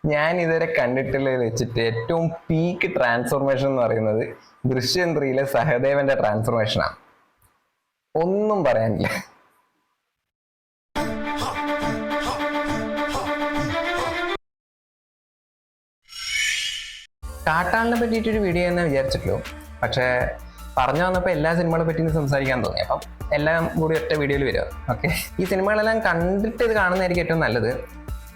ഞാൻ ഇതുവരെ കണ്ടിട്ടുള്ളതിൽ വെച്ചിട്ട് ഏറ്റവും പീക്ക് ട്രാൻസ്ഫോർമേഷൻ എന്ന് പറയുന്നത് ദൃശ്യം 3-ലെ സഹദേവന്റെ ട്രാൻസ്ഫോർമേഷനാണ്. ഒന്നും പറയാനില്ല. കാട്ടാളിനെ പറ്റിയിട്ടൊരു വീഡിയോ എന്ന് വിചാരിച്ചിട്ടുള്ളൂ. പക്ഷേ പറഞ്ഞു വന്നപ്പോൾ എല്ലാ സിനിമകളെ പറ്റി സംസാരിക്കാൻ തോന്നി. അപ്പം എല്ലാം കൂടി ഒറ്റ വീഡിയോയിൽ വരിക. ഓക്കെ, ഈ സിനിമകളെല്ലാം കണ്ടിട്ട് ഇത് കാണുന്നതായിരിക്കും ഏറ്റവും നല്ലത്.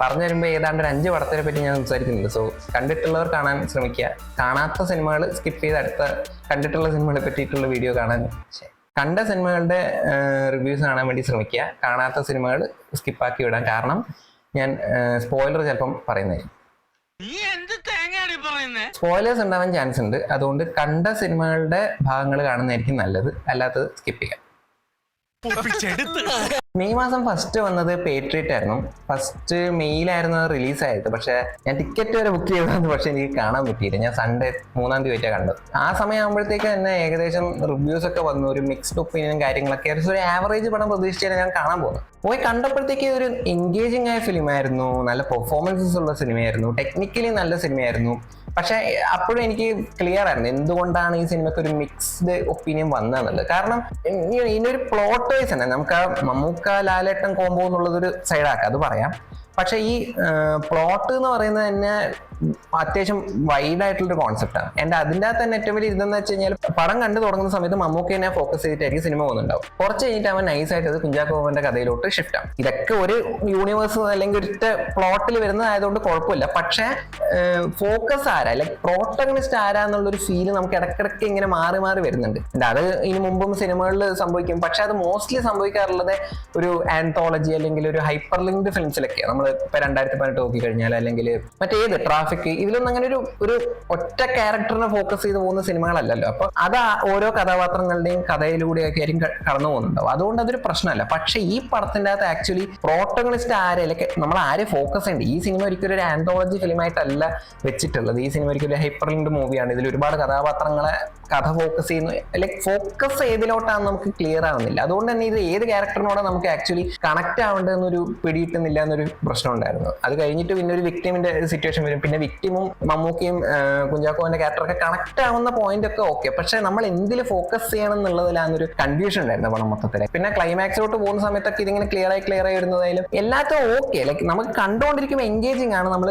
പറഞ്ഞു വരുമ്പോൾ ഏതാണ്ട് ഒരു 5 പടത്തിനെ പറ്റി ഞാൻ സംസാരിക്കുന്നുണ്ട്. സോ കണ്ടിട്ടുള്ളവർ കാണാൻ ശ്രമിക്കുക. കാണാത്ത സിനിമകൾ സ്കിപ്പ് ചെയ്ത് അടുത്ത കണ്ടിട്ടുള്ള സിനിമകളെ പറ്റിയിട്ടുള്ള വീഡിയോ കാണാൻ, കണ്ട സിനിമകളുടെ റിവ്യൂസ് കാണാൻ വേണ്ടി ശ്രമിക്കുക. കാണാത്ത സിനിമകൾ സ്കിപ്പാക്കി വിടാൻ. കാരണം ഞാൻ സ്പോയിലർ ചിലപ്പം പറയുന്നതായിരിക്കും. സ്പോയിലേഴ്സ് ഉണ്ടാവാൻ ചാൻസ് ഉണ്ട്. അതുകൊണ്ട് കണ്ട സിനിമകളുടെ ഭാഗങ്ങൾ കാണുന്നതായിരിക്കും നല്ലത്. അല്ലാത്തത് സ്കിപ്പ് ചെയ്യാം. മെയ് മാസം ഫസ്റ്റ് വന്നത് പേട്രിയറ്റ് ആയിരുന്നു. ഫസ്റ്റ് മെയ്യിലായിരുന്നു റിലീസായത്. പക്ഷെ ഞാൻ ടിക്കറ്റ് വരെ ബുക്ക് ചെയ്തതാണ്. പക്ഷെ എനിക്ക് കാണാൻ പറ്റിയില്ല. ഞാൻ സൺഡേ 3-ാം തീയതി കണ്ടത്. ആ സമയം ആകുമ്പോഴത്തേക്ക് തന്നെ ഏകദേശം റിവ്യൂസ് ഒക്കെ വന്നു. ഒരു മിക്സ്ഡ് ഒപ്പീനിയനും കാര്യങ്ങളൊക്കെ. ഒരു ആവറേജ് പടം പ്രതീക്ഷിച്ചാണ് ഞാൻ കാണാൻ പോകുന്നത്. പോയി കണ്ടപ്പോഴത്തേക്ക് ഒരു എൻഗേജിങ് ആയ ഫിലിമായിരുന്നു. നല്ല പെർഫോമൻസസ് ഉള്ള സിനിമയായിരുന്നു. ടെക്നിക്കലി നല്ല സിനിമയായിരുന്നു. പക്ഷെ അപ്പോഴും എനിക്ക് ക്ലിയർ ആയിരുന്നു എന്തുകൊണ്ടാണ് ഈ സിനിമയ്ക്ക് ഒരു മിക്സ്ഡ് ഒപ്പീനിയൻ വന്നതെന്നുള്ളത്. കാരണം ഇതിനൊരു പ്ലോട്ട് വൈസ് തന്നെ നമുക്ക് മമ്മൂക്ക ലാലേട്ടൻ കോംബോ എന്നുള്ളതൊരു സൈഡാക്കാം, അത് പറയാം. പക്ഷെ ഈ പ്ലോട്ട് എന്ന് പറയുന്നത് തന്നെ അത്യാവശ്യം വൈഡ് ആയിട്ടുള്ളൊരു കോൺസെപ്റ്റാണ്. ആൻഡ് അതിൻ്റെ അകത്ത് തന്നെ ഏറ്റവും വലിയ ഇതെന്ന് വെച്ച് കഴിഞ്ഞാൽ പടം കണ്ടു തുടങ്ങുന്ന സമയത്ത് മമ്മൂക്കനെ ഫോക്കസ് ചെയ്തിട്ടായിരിക്കും സിനിമ പോകുന്നുണ്ടാവും. കുറച്ച് കഴിഞ്ഞിട്ട് അവൻ നൈസായിട്ട് അത് കുഞ്ചാക്കോ ബോബന്റെ കഥയിലോട്ട് ഷിഫ്റ്റ് ആവും. ഇതൊക്കെ ഒരു യൂണിവേഴ്സ് അല്ലെങ്കിൽ ഒറ്റ പ്ലോട്ടിൽ വരുന്നതായതുകൊണ്ട് കുഴപ്പമില്ല. പക്ഷേ ഫോക്കസ് ആരാ, ലൈക്ക് പ്രോട്ടഗണിസ്റ്റ് ആരാന്നുള്ളൊരു ഫീല് നമുക്ക് ഇടയ്ക്കിടയ്ക്ക് ഇങ്ങനെ മാറി മാറി വരുന്നുണ്ട്. അത് ഇനി മുമ്പും സിനിമകളിൽ സംഭവിക്കും. പക്ഷെ അത് മോസ്റ്റ്ലി സംഭവിക്കാറുള്ളത് ഒരു ആന്തോളജി അല്ലെങ്കിൽ ഒരു ഹൈപ്പർ ലിങ്ക്ഡ് ഫിലിംസിലൊക്കെയാണ്. നമ്മൾ ഇപ്പൊ 2018 നോക്കിക്കഴിഞ്ഞാൽ അല്ലെങ്കിൽ മറ്റേത് ട്രാഫിക്, ഇതിലൊന്നും അങ്ങനെ ഒരു ഒറ്റ ക്യാരക്ടറിനെ ഫോക്കസ് ചെയ്ത് പോകുന്ന സിനിമകളല്ലല്ലോ. അപ്പൊ അത് ഓരോ കഥാപാത്രങ്ങളുടെയും കഥയിലൂടെയൊക്കെ ആയിരിക്കും കടന്നു പോകുന്നുണ്ടാവും. അതുകൊണ്ട് അതൊരു പ്രശ്നമല്ല. പക്ഷെ ഈ പടത്തിന്റെ അകത്ത് ആക്ച്വലി പ്രോട്ടഗണിസ്റ്റ് ആരെയൊക്കെ നമ്മൾ ആരെ ഫോക്കസ് ചെയ്യേണ്ടത്. ഈ സിനിമ ഒരിക്കലും ഒരു ആന്തോളജി ഫിലിമായിട്ടല്ല വെച്ചിട്ടുള്ളത്. ഈ സിനിമ ഒരിക്കലും ഒരു ഹൈപ്പർ ലിങ്ക്ഡ് മൂവിയാണ്. ഇതിൽ ഒരുപാട് കഥാപാത്രങ്ങളെ കഥ ഫോക്കസ് ചെയ്യുന്നു. ലൈക്ക് ഫോക്കസ് ഏതിലോട്ടാന്ന് നമുക്ക് ക്ലിയർ ആവുന്നില്ല. അതുകൊണ്ട് തന്നെ ഇത് ഏത് ക്യാരക്ടറിനോടെ നമുക്ക് ആക്ച്വലി കണക്ട് ആവേണ്ടതെന്നൊരു പിടിയിട്ടുന്നില്ല എന്നൊരു പ്രശ്നം ഉണ്ടായിരുന്നു. അത് കഴിഞ്ഞിട്ട് പിന്നെ ഒരു വിക്ടിമിന്റെ സിറ്റുവേഷൻ വരും. പിന്നെ വിക്ടിമും മമ്മൂക്കയും കുഞ്ചാക്കോന്റെ ക്യാരക്ടറൊക്കെ കണക്ട് ആവുന്ന പോയിന്റ് ഒക്കെ ഓക്കെ. പക്ഷെ നമ്മൾ എന്തിൽ ഫോക്കസ് ചെയ്യണം എന്നുള്ളതിലാന്നൊരു കൺഫ്യൂഷൻ ഉണ്ടായിരുന്നു പടം മൊത്തത്തില്. പിന്നെ ക്ലൈമാക്സിലോട്ട് പോകുന്ന സമയത്തൊക്കെ ഇതിങ്ങനെ ക്ലിയർ ആയി വരുന്നതായാലും എല്ലാത്തും ഓക്കെ. ലൈക്ക് നമുക്ക് കണ്ടുകൊണ്ടിരിക്കുമ്പോൾ എൻഗേജിങ് ആണ്, നമ്മൾ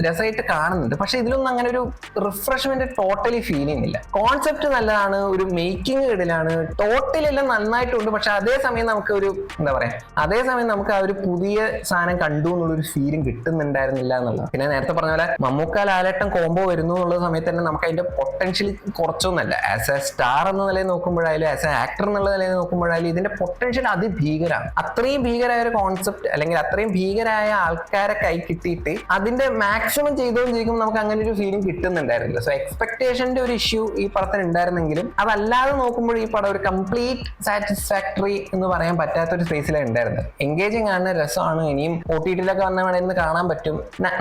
രസമായിട്ട് കാണുന്നുണ്ട്. പക്ഷെ ഇതിലൊന്നും അങ്ങനെ ഒരു റിഫ്രഷ്മെന്റ് ടോട്ടലി ഫീൽ ചെയ്യുന്നില്ല. കോൺസെപ്റ്റ് നല്ലതാണ്, ഒരു മേക്കിംഗ് ഇടലാണ്, ടോട്ടലി എല്ലാം നന്നായിട്ടുണ്ട്. പക്ഷെ അതേസമയം നമുക്ക് ഒരു എന്താ പറയാ, അതേസമയം നമുക്ക് ആ ഒരു പുതിയ സാധനം കണ്ടു എന്നുള്ളൊരു ഫീലും കിട്ടുന്നുണ്ടായിരുന്നില്ല എന്നുള്ളത്. പിന്നെ നേരത്തെ പറഞ്ഞ പോലെ മമ്മൂക്ക ലാലേട്ടൻ കോംബോ വരുന്നു എന്നുള്ള സമയത്ത് തന്നെ നമുക്ക് അതിന്റെ പൊട്ടൻഷ്യൽ കുറച്ചൊന്നല്ല. ആസ് എ സ്റ്റാർ എന്ന നിലയിൽ നോക്കുമ്പോഴായാലും ആസ് എ ആക്ടർ എന്നുള്ള നിലയിൽ നോക്കുമ്പോഴായാലും ഇതിന്റെ പൊട്ടൻഷ്യൽ അതിഭീകരമാണ്. അത്രയും ഭീകരമായ ഒരു കോൺസെപ്റ്റ് അല്ലെങ്കിൽ അത്രയും ഭീകരമായ ആൾക്കാരെ കൈ കിട്ടിയിട്ട് അതിന്റെ മാക്സിമം ചെയ്തുകൊണ്ടിരിക്കുമ്പോൾ നമുക്ക് അങ്ങനെ ഒരു ഫീലിംഗ് കിട്ടുന്നുണ്ടായിരുന്നില്ല. സോ എക്സ്പെക്ടേഷന്റെ ഒരു ഇഷ്യൂ ഈ പടത്തിന് ഉണ്ടായിരുന്നെങ്കിലും അതല്ലാതെ നോക്കുമ്പോൾ ഈ പടം ഒരു കംപ്ലീറ്റ് സാറ്റിസ്ഫാക്ടറി എന്ന് പറയാൻ പറ്റാത്തൊരു സ്പേസിലാണ് ഉണ്ടായിരുന്നത്. എൻഗേജിങ് ആണ്, രസമാണ്. ഇനിയും OTT-ലൊക്കെ വന്ന വേണമെന്ന് കാണാൻ പറ്റും.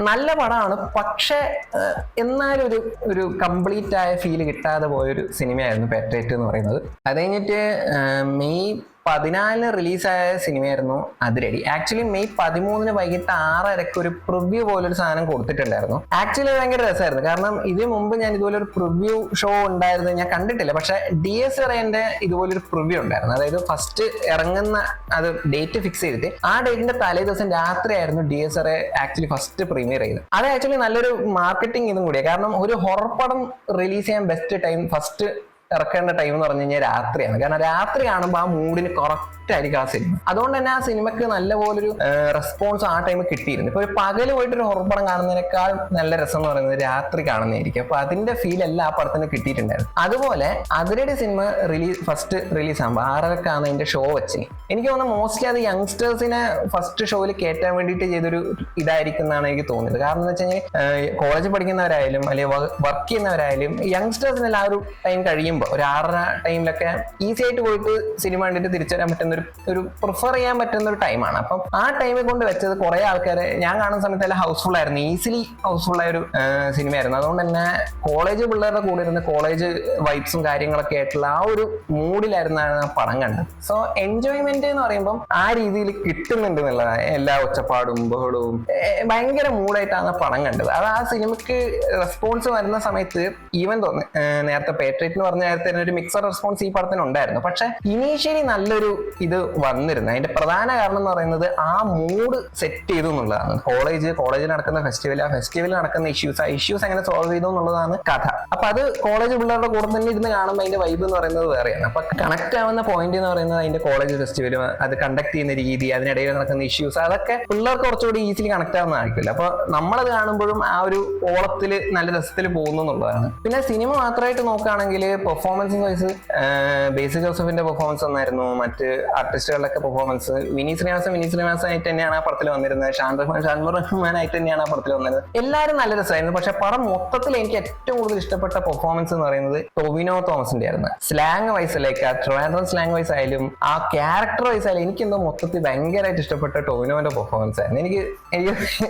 നല്ല പടമാണ്. പക്ഷെ എന്നാലും ഒരു കംപ്ലീറ്റ് ആയ ഫീല് കിട്ടാതെ പോയൊരു സിനിമയായിരുന്നു പേട്രിയറ്റ് എന്ന് പറയുന്നത്. അത് കഴിഞ്ഞിട്ട് മെയ് 14 റിലീസായ സിനിമയായിരുന്നു അതിരടി. ആക്ച്വലി മെയ് 13 വൈകിട്ട് 6:30 ഒരു പ്രിവ്യൂ പോലൊരു സാധനം കൊടുത്തിട്ടുണ്ടായിരുന്നു. ആക്ച്വലി ഭയങ്കര രസമായിരുന്നു. കാരണം ഇതിന് മുമ്പ് ഞാൻ ഇതുപോലെ ഒരു പ്രിവ്യൂ ഷോ ഉണ്ടായിരുന്നു, ഞാൻ കണ്ടിട്ടില്ല. പക്ഷെ DSRന്റെ ഇതുപോലൊരു പ്രിവ്യൂ ഉണ്ടായിരുന്നു. അതായത് ഫസ്റ്റ് ഇറങ്ങുന്ന അത് ഡേറ്റ് ഫിക്സ് ചെയ്തിട്ട് ആ ഡേറ്റിന്റെ തലേ ദിവസം രാത്രിയായിരുന്നു DSRA ആക്ച്വലി ഫസ്റ്റ് പ്രീമിയർ ചെയ്തത്. അത് ആക്ച്വലി നല്ലൊരു മാർക്കറ്റിംഗ് ഇതും കൂടിയാണ്. കാരണം ഒരു ഹൊറർ പടം റിലീസ് ചെയ്യാൻ ബെസ്റ്റ് ടൈം, ഫസ്റ്റ് ഇറക്കേണ്ട ടൈം എന്ന് പറഞ്ഞു കഴിഞ്ഞാൽ രാത്രിയാണ്. കാരണം രാത്രി കാണുമ്പോൾ ആ മൂഡിന് കറക്റ്റ് ആയിരിക്കും ആ സിനിമ. അതുകൊണ്ട് തന്നെ ആ സിനിമക്ക് നല്ലപോലൊരു റെസ്പോൺസ് ആ ടൈം കിട്ടിയിരുന്നു. ഇപ്പൊ ഒരു പകല് പോയിട്ട് ഒരു ഹൊറർ പടം കാണുന്നതിനേക്കാൾ നല്ല രസം എന്ന് പറയുന്നത് രാത്രി കാണുന്നതായിരിക്കും. അപ്പൊ അതിന്റെ ഫീൽ എല്ലാം ആ പടത്തിന് കിട്ടിയിട്ടുണ്ടായിരുന്നു. അതുപോലെ അതിരടി സിനിമ ഫസ്റ്റ് റിലീസ് ആകുമ്പോൾ 6:30 അതിന്റെ ഷോ വെച്ച് എനിക്ക് തോന്നുന്നു മോസ്റ്റ്ലി അത് യങ്സ്റ്റേഴ്സിനെ ഫസ്റ്റ് ഷോയിൽ കയറ്റാൻ വേണ്ടിയിട്ട് ചെയ്തൊരു ഇതായിരിക്കും എന്നാണ് എനിക്ക് തോന്നിയത്. കാരണം എന്ന് വെച്ച് കഴിഞ്ഞാൽ കോളേജിൽ പഠിക്കുന്നവരായാലും അല്ലെങ്കിൽ വർക്ക് ചെയ്യുന്നവരായാലും യങ്സ്റ്റേഴ്സിനെല്ലാം ആ ഒരു ടൈം കഴിയുമ്പോൾ ടൈമാകുമ്പോൾ ഒരു 6:30 ടൈമിലൊക്കെ ഈസി ആയിട്ട് പോയിട്ട് സിനിമ കണ്ടിട്ട് തിരിച്ചു വരാൻ പറ്റുന്ന ഒരു പ്രിഫർ ചെയ്യാൻ പറ്റുന്ന ഒരു ടൈമാണ്. അപ്പം ആ ടൈമിൽ കൊണ്ട് വെച്ചത് കുറെ ആൾക്കാരെ ഞാൻ കാണുന്ന സമയത്ത് എല്ലാം ഹൗസ്ഫുൾ ആയിരുന്നു, ഈസിലി ഹൗസ്ഫുൾ ആയ ഒരു സിനിമയായിരുന്നു. അതുകൊണ്ട് തന്നെ കോളേജ് പിള്ളേരുടെ കൂടെ ഇരുന്ന് കോളേജ് വൈബ്സും കാര്യങ്ങളൊക്കെ ആയിട്ടുള്ള ആ ഒരു മൂഡിലായിരുന്നാണ് ആ പടം കണ്ടത്. സോ എൻജോയ്മെന്റ് എന്ന് പറയുമ്പോൾ ആ രീതിയിൽ കിട്ടുന്നുണ്ട് എന്നുള്ളതാണ്. എല്ലാ ഒച്ചപ്പാടും ബഹളവും ഭയങ്കര മൂഡായിട്ടാണ് ആ പടം കണ്ടത്. അത് ആ സിനിമക്ക് റെസ്പോൺസ് വരുന്ന സമയത്ത് ഈവൻ നേരത്തെ പേട്രിയറ്റ് എന്ന് പറഞ്ഞ നേരത്തെ ഒരു മിക്സഡ് റെസ്പോൺസ് ഈ പടത്തിന് ഉണ്ടായിരുന്നു. പക്ഷെ ഇനീഷ്യലി നല്ലൊരു ഇത് വന്നിരുന്നു. അതിന്റെ പ്രധാന കാരണം എന്ന് പറയുന്നത് ആ മൂഡ് സെറ്റ് ചെയ്തു എന്നുള്ളതാണ്. കോളേജിൽ നടക്കുന്ന ഫെസ്റ്റിവൽ, ആ ഫെസ്റ്റിവലിൽ നടക്കുന്ന ഇഷ്യൂസ് എങ്ങനെ സോൾവ് ചെയ്തു എന്നുള്ളതാണ് കഥ. അപ്പൊ അത് കോളേജ് പിള്ളേരുടെ കൂടെ തന്നെ ഇരുന്ന് കാണുമ്പോൾ അതിന്റെ വൈബ് എന്ന് പറയുന്നത് വേറെയാണ്. അപ്പൊ കണക്ട് ആവുന്ന പോയിന്റ് എന്ന് പറയുന്നത് അതിന്റെ കോളേജ് ഫെസ്റ്റിവലും അത് കണ്ടക്ട് ചെയ്യുന്ന രീതി, അതിനിടയിൽ നടക്കുന്ന ഇഷ്യൂസ്, അതൊക്കെ പിള്ളേർക്ക് കുറച്ചുകൂടി ഈസിലി കണക്ട് ആവുന്നതായിരിക്കില്ല. അപ്പൊ നമ്മളത് കാണുമ്പോഴും ആ ഒരു ഓളത്തിൽ നല്ല രസത്തിൽ പോകുന്നു എന്നുള്ളതാണ്. പിന്നെ സിനിമ മാത്രമായിട്ട് നോക്കുകയാണെങ്കിൽ പെർഫോമൻസ് വൈസ് ബേസിൽ ജോസഫിന്റെ പെർഫോമൻസ് ഒന്നായിരുന്നു. മറ്റ് ആർട്ടിസ്റ്റുകളുടെ പെർഫോമൻസ് വിനീത് ശ്രീനിവാസൻ ആയിട്ട് തന്നെയാണ് ആ പടത്തിൽ വന്നിരുന്നത്. ഷാൻമുർ റഹ്മാൻ ആയിട്ട് തന്നെയാണ് ആ പടത്തിൽ വന്നിരുന്നത്. എല്ലാവരും നല്ല രസമായിരുന്നു. പക്ഷെ പടം മൊത്തത്തിൽ എനിക്ക് ഏറ്റവും കൂടുതൽ ഇഷ്ടപ്പെട്ട പെർഫോമൻസ് എന്ന് പറയുന്നത് ടൊവിനോ തോമസിന്റെ ആയിരുന്നു. സ്ലാങ് വൈസ് ലൈക്ക് ആ ട്രിവാൻഡ്രം സ്ലാങ് വൈസ് ആയാലും ആ ക്യാരക്ടർ വൈസ് ആയാലും എനിക്ക് എന്തോ മൊത്തത്തിൽ ഭയങ്കരമായിട്ട് ഇഷ്ടപ്പെട്ട ടൊവിനോന്റെ പെർഫോമൻസ് ആയിരുന്നു.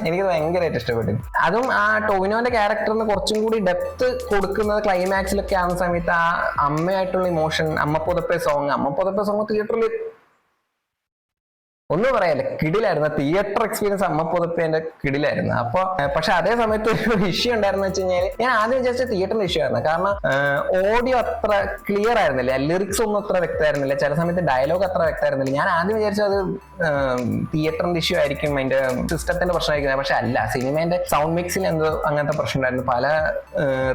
എനിക്ക് ഭയങ്കരമായിട്ട് ഇഷ്ടപ്പെട്ടു. അതും ആ ടൊവിനോന്റെ ക്യാരക്ടറിന് കുറച്ചും കൂടി ഡെപ്ത് കൊടുക്കുന്നത് ക്ലൈമാക്സിലൊക്കെ ആവുന്ന സമയത്ത് ആ അമ്മയായിട്ടുള്ള ഇമോഷൻ, അമ്മ പുതപ്പേ സോങ് തിയേറ്ററിൽ ഒന്നും പറയാല്ലേ, കിടിലായിരുന്നു. തിയേറ്റർ എക്സ്പീരിയൻസ് അമ്മ പുതപ്പേന്റെ കിടിലായിരുന്നു. അപ്പൊ പക്ഷെ അതേ സമയത്ത് ഒരു ഇഷ്യൂ ഉണ്ടായിരുന്നു വെച്ച് കഴിഞ്ഞാൽ ഞാൻ ആദ്യം വിചാരിച്ച തിയേറ്ററിന്റെ ഇഷ്യൂ ആയിരുന്നു. കാരണം ഓഡിയോ അത്ര ക്ലിയർ ആയിരുന്നില്ല, ലിറിക്സ് ഒന്നും അത്ര വ്യക്തമായിരുന്നില്ല, ചില സമയത്ത് ഡയലോഗ് അത്ര വ്യക്തമായിരുന്നില്ല. ഞാൻ ആദ്യം വിചാരിച്ചത് തിയേറ്ററിന്റെ ഇഷ്യൂ ആയിരിക്കും, അതിന്റെ സിസ്റ്റത്തിന്റെ പ്രശ്നമായിരിക്കും. പക്ഷെ അല്ല, സിനിമേന്റെ സൗണ്ട് മിക്സിൽ എന്തോ അങ്ങനത്തെ പ്രശ്നം ഉണ്ടായിരുന്നു. പല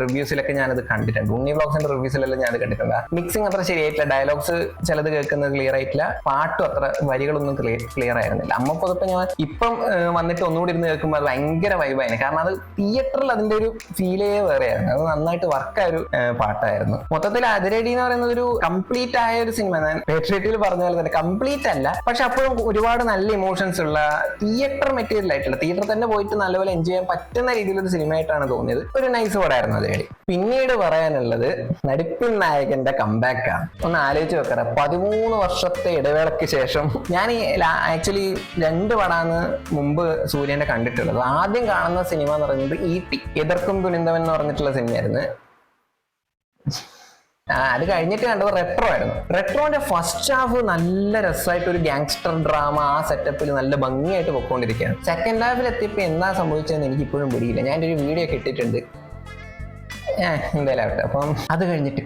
റിവ്യൂസിലൊക്കെ ഞാനത് കണ്ടിട്ടുണ്ട്. ഉണ്ണി വ്ലോഗ്സിന്റെ റിവ്യൂസിലെല്ലാം ഞാനത് കണ്ടിട്ടുണ്ട്. മിക്സിംഗ് അത്ര ശരിയായിട്ടില്ല, ഡയലോഗ്സ് ചിലത് കേൾക്കുന്നത് ക്ലിയർ ആയിട്ടില്ല, പാട്ടും അത്ര വരികളൊന്നും ക്ലിയർ ആയിരുന്നില്ല. അമ്മ പുതപ്പ് ഞാൻ ഇപ്പം വന്നിട്ട് ഒന്നുകൂടി ഇരുന്ന് കേൾക്കുമ്പോൾ അത് ഭയങ്കര വൈബായിരുന്നു. കാരണം അത് തിയേറ്ററിൽ അതിന്റെ ഒരു ഫീലേ വേറെയായിരുന്നു. അത് നന്നായിട്ട് വർക്കായ ഒരു പാട്ടായിരുന്നു. മൊത്തത്തിൽ അതിരടി എന്ന് പറയുന്നത് ഒരു കംപ്ലീറ്റ് ആയ ഒരു സിനിമ. ഞാൻ പേട്രിയറ്റിൽ പറഞ്ഞ പോലെ തന്നെ കംപ്ലീറ്റ് അല്ല, പക്ഷെ അപ്പോഴും ഒരുപാട് നല്ല ഇമോഷൻസ് ഉള്ള തിയേറ്റർ മെറ്റീരിയൽ ആയിട്ടുള്ള, തിയേറ്ററിൽ തന്നെ പോയിട്ട് നല്ലപോലെ എൻജോയ് ചെയ്യാൻ പറ്റുന്ന രീതിയിലൊരു സിനിമയായിട്ടാണ് തോന്നിയത്. ഒരു നൈസ് പടമായിരുന്നു അതിരടി. പിന്നീട് പറയാനുള്ളത് നടിപ്പിൻ നായകന്റെ കംബാക്ക് ആണ്. ഒന്ന് ആലോചിച്ച് വെക്കറ, 13 വർഷത്തെ ഇടവേളയ്ക്ക് ശേഷം ഞാൻ ആക്ച്വലി 2 പടാന്ന് മുമ്പ് സൂര്യന്റെ കണ്ടിട്ടുള്ളത്. ആദ്യം കാണുന്ന സിനിമ എന്ന് പറയുന്നത് ഈട്ടി, എതിർക്കും തുനിന്തവൻ എന്ന് പറഞ്ഞിട്ടുള്ള സിനിമയായിരുന്നു. അത് കഴിഞ്ഞിട്ട് കണ്ടത് റെട്രോ ആയിരുന്നു. റെട്രോന്റെ ഫസ്റ്റ് ഹാഫ് നല്ല രസമായിട്ട് ഒരു ഗാങ്സ്റ്റർ ഡ്രാമ ആ സെറ്റപ്പിൽ നല്ല ഭംഗിയായിട്ട് പൊക്കോണ്ടിരിക്കുകയാണ്. സെക്കൻഡ് ഹാഫിൽ എത്തിയപ്പോൾ എന്താ സംഭവിച്ചതെന്ന് എനിക്ക് ഇപ്പോഴും പിടിയില്ല. ഞാൻ ഒരു വീഡിയോ ഒക്കെ ഇട്ടിട്ടുണ്ട്, എന്തായാലും ആവട്ടെ. അപ്പം അത് കഴിഞ്ഞിട്ട്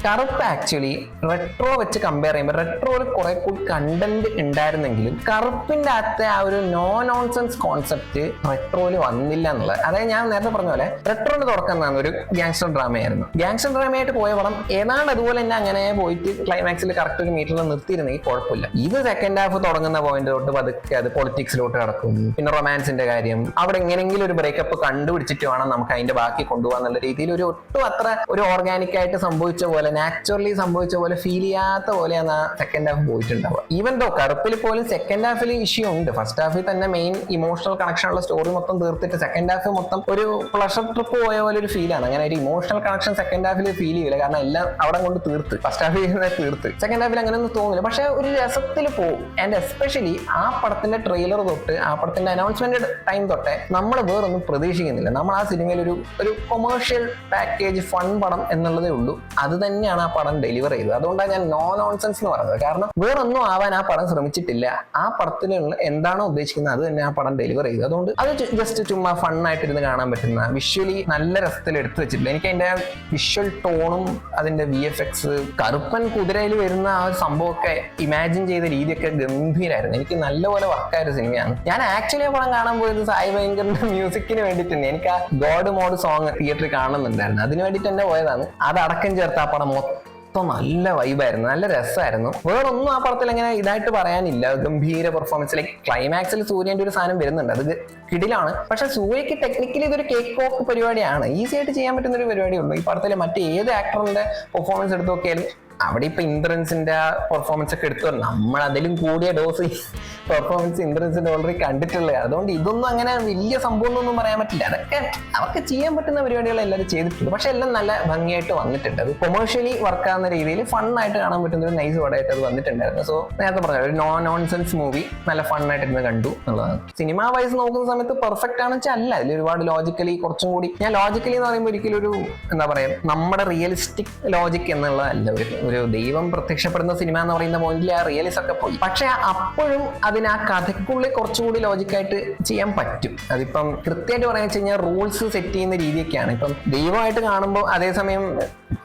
കറുപ്പ് ആക്ച്വലി റെട്രോ വെച്ച് കമ്പയർ ചെയ്യുമ്പോൾ റെട്രോയിൽ കുറെ കൂടി കണ്ടന്റ് ഉണ്ടായിരുന്നെങ്കിലും കറുപ്പിന്റെ അകത്തെ ആ ഒരു നോൺസെൻസ് കോൺസെപ്റ്റ് റെട്രോയിൽ വന്നില്ല എന്നുള്ളത്. അതായത് ഞാൻ നേരത്തെ പറഞ്ഞ പോലെ റെട്രോന്റെ തുടക്കം എന്നാണ് ഒരു ഗാങ്സ്റ്റർ ഡ്രാമയായിരുന്നു. ഗാങ്സ്റ്റർ ഡ്രാമയായിട്ട് പോയ പടം ഏതാണ്ട് അതുപോലെ തന്നെ അങ്ങനെ പോയിട്ട് ക്ലൈമാക്സിൽ കറക്റ്റ് ഒരു മീറ്ററിൽ നിർത്തിയിരുന്നെങ്കിൽ കുഴപ്പമില്ല. ഇത് സെക്കൻഡ് ഹാഫ് തുടങ്ങുന്ന പോയിന്റ് തൊട്ട് പതുക്കെ അത് പൊളിറ്റിക്സിലോട്ട് കടക്കും. പിന്നെ റൊമാൻസിന്റെ കാര്യം, അവിടെ എങ്ങനെയെങ്കിലും ഒരു ബ്രേക്കപ്പ് കണ്ടുപിടിച്ചിട്ട് വേണം നമുക്ക് അതിന്റെ ബാക്കി കൊണ്ടുപോകാൻ എന്നുള്ള രീതിയിൽ ഒട്ടും അത്ര ഒരു ഓർഗാനിക് ആയിട്ട് സംഭവിച്ച പോലെ, നാച്ചുറലി സംഭവിച്ച പോലെ ഫീൽ ചെയ്യാത്ത പോലെയാണ് ആ സെക്കൻഡ് ഹാഫ് പോയിട്ടുണ്ടാവുക. ഈവൻ ദോ കറുപ്പിൽ പോലും സെക്കൻഡ് ഹാഫിൽ ഇഷ്യൂ ഉണ്ട്. ഫസ്റ്റ് ഹാഫിൽ തന്നെ മെയിൻ ഇമോഷണൽ കണക്ഷൻ ഉള്ള സ്റ്റോറി മൊത്തം തീർത്തിട്ട് സെക്കൻഡ് ഹാഫ് മൊത്തം ഒരു പ്ലഷർ ട്രിപ്പ് പോയ പോലെ ഒരു ഫീലാണ്. അങ്ങനെ ഒരു ഇമോഷണൽ കണക്ഷൻ സെക്കൻഡ് ഹാഫിൽ ഫീൽ ചെയ്യില്ല, കാരണം എല്ലാം അവിടെ കൊണ്ട് തീർത്ത്. ഫസ്റ്റ് ഹാഫിൽ തീർത്ത് സെക്കൻഡ് ഹാഫിൽ അങ്ങനെ ഒന്നും തോന്നില്ല, പക്ഷെ ഒരു രസത്തിൽ പോകും. ആൻഡ് എസ്പെഷ്യലി ആ പടത്തിന്റെ ട്രെയിലർ തൊട്ട് ആ പടത്തിന്റെ അനൗൺസ്മെന്റ് ടൈം തൊട്ടേ നമ്മൾ വേറൊന്നും പ്രതീക്ഷിക്കുന്നില്ല. നമ്മൾ ആ സിനിമയിൽ ഒരു കൊമേഴ്ഷ്യൽ പാക്കേജ് ഫൺ പടം എന്നുള്ളതേ ഉള്ളൂ. അത് തന്നെയാണ് ആ പടം ഡെലിവർ ചെയ്തത്. അതുകൊണ്ടാണ് ഞാൻ നോ നോൺസെൻസ് എന്ന് പറയുന്നത്. കാരണം വേറൊന്നും ആവാൻ ആ പടം ശ്രമിച്ചിട്ടില്ല. ആ പടത്തിന് എന്താണോ ഉദ്ദേശിക്കുന്നത് അത് തന്നെ ആ പടം ഡെലിവർ ചെയ്തു. അതുകൊണ്ട് അത് ജസ്റ്റ് ചുമ്മാ ഫണ്ണായിട്ടിരുന്ന് കാണാൻ പറ്റുന്ന, വിഷ്വലി നല്ല രസത്തിൽ എടുത്തു വെച്ചിട്ടില്ല. എനിക്ക് അതിന്റെ വിഷ്വൽ ടോണും അതിന്റെ VFX, കറുപ്പൻ കുതിരയിൽ വരുന്ന ആ ഒരു സംഭവമൊക്കെ ഇമാജിൻ ചെയ്ത രീതിയൊക്കെ ഗംഭീരമായിരുന്നു. എനിക്ക് നല്ലപോലെ വർക്കായ ഒരു സിനിമയാണ്. ഞാൻ ആക്ച്വലി ആ പടം കാണാൻ പോയത് സായി ഭയങ്കറിന്റെ മ്യൂസിക്കിന് വേണ്ടിയിട്ട് തന്നെ. എനിക്ക് ആ ഗോഡ് മോഡ് സോങ് തിയേറ്ററിൽ കാണുന്നുണ്ടായിരുന്നു, അതിന് വേണ്ടിയിട്ട് തന്നെ പോയതാണ്. അത് അടക്കം ചേർത്ത് ആ പടം മൊത്തം നല്ല വൈബായിരുന്നു, നല്ല രസമായിരുന്നു. വേറൊന്നും ആ പടത്തിൽ അങ്ങനെ ഇതായിട്ട് പറയാനില്ല. ഗംഭീര പെർഫോമൻസ്, ലൈക്ക് ക്ലൈമാക്സിൽ സൂര്യന്റെ ഒരു സാധനം വരുന്നുണ്ട്, അത് കിടിലാണ്. പക്ഷെ സൂര്യക്ക് ടെക്നിക്കലി ഇതൊരു കേക്ക് പോക്ക് പരിപാടിയാണ്, ഈസി ആയിട്ട് ചെയ്യാൻ പറ്റുന്ന ഒരു പരിപാടിയുള്ളൂ. ഈ പടത്തിലെ മറ്റേ ഏത് ആക്ടറിന്റെ പെർഫോമൻസ് എടുത്ത് നോക്കിയാലും അവിടെ ഇപ്പൊ ഇന്ദ്രൻസിന്റെ പെർഫോമൻസ് ഒക്കെ എടുത്തു, നമ്മൾ അതിലും കൂടിയ ഡോസ് പെർഫോമൻസ് ഇന്ദ്രൻസിന്റെ ഓൾറെഡി കണ്ടിട്ടുള്ളത്. അതുകൊണ്ട് ഇതൊന്നും അങ്ങനെ വലിയ സംഭവം ഒന്നും പറയാൻ പറ്റില്ല. അതൊക്കെ അവർക്ക് ചെയ്യാൻ പറ്റുന്ന പരിപാടികൾ എല്ലാവരും ചെയ്തിട്ടുണ്ട്. പക്ഷെ എല്ലാം നല്ല ഭംഗിയായിട്ട് വന്നിട്ടുണ്ട്. അത് കൊമേഴ്ഷ്യലി വർക്കാവുന്ന രീതിയിൽ ഫണ്ണായിട്ട് കാണാൻ പറ്റുന്ന ഒരു നൈസ് പടമായിട്ട് അത് വന്നിട്ടുണ്ടായിരുന്നു. സോ നേരത്തെ പറഞ്ഞ ഒരു നോൺസെൻസ് മൂവി നല്ല ഫണ്ണായിട്ട് ഇരുന്ന് കണ്ടു എന്നുള്ളതാണ്. സിനിമ വൈസ് നോക്കുന്ന സമയത്ത് പെർഫെക്റ്റ് ആണെന്ന് വെച്ചാൽ അല്ല, അതിൽ ഒരുപാട് ലോജിക്കലി കുറച്ചും കൂടി, ഞാൻ ലോജിക്കലി എന്ന് പറയുമ്പോൾ ഒരിക്കലും ഒരു എന്താ പറയാ നമ്മുടെ റിയലിസ്റ്റിക് ലോജിക് എന്നുള്ളതല്ല. ഒരു ദൈവം പ്രത്യക്ഷപ്പെടുന്ന സിനിമ എന്ന് പറയുന്ന പോയിന്റിൽ ആ റിയലിസം ഒക്കെ പോയി. പക്ഷെ അപ്പോഴും അതിന് ആ കഥയ്ക്കുള്ളിൽ കുറച്ചുകൂടി ലോജിക്കായിട്ട് ചെയ്യാൻ പറ്റും. അതിപ്പം കൃത്യമായിട്ട് പറയാന്ന് വെച്ച് കഴിഞ്ഞാൽ റൂൾസ് സെറ്റ് ചെയ്യുന്ന രീതിയൊക്കെയാണ്. ഇപ്പം ദൈവമായിട്ട് കാണുമ്പോൾ അതേസമയം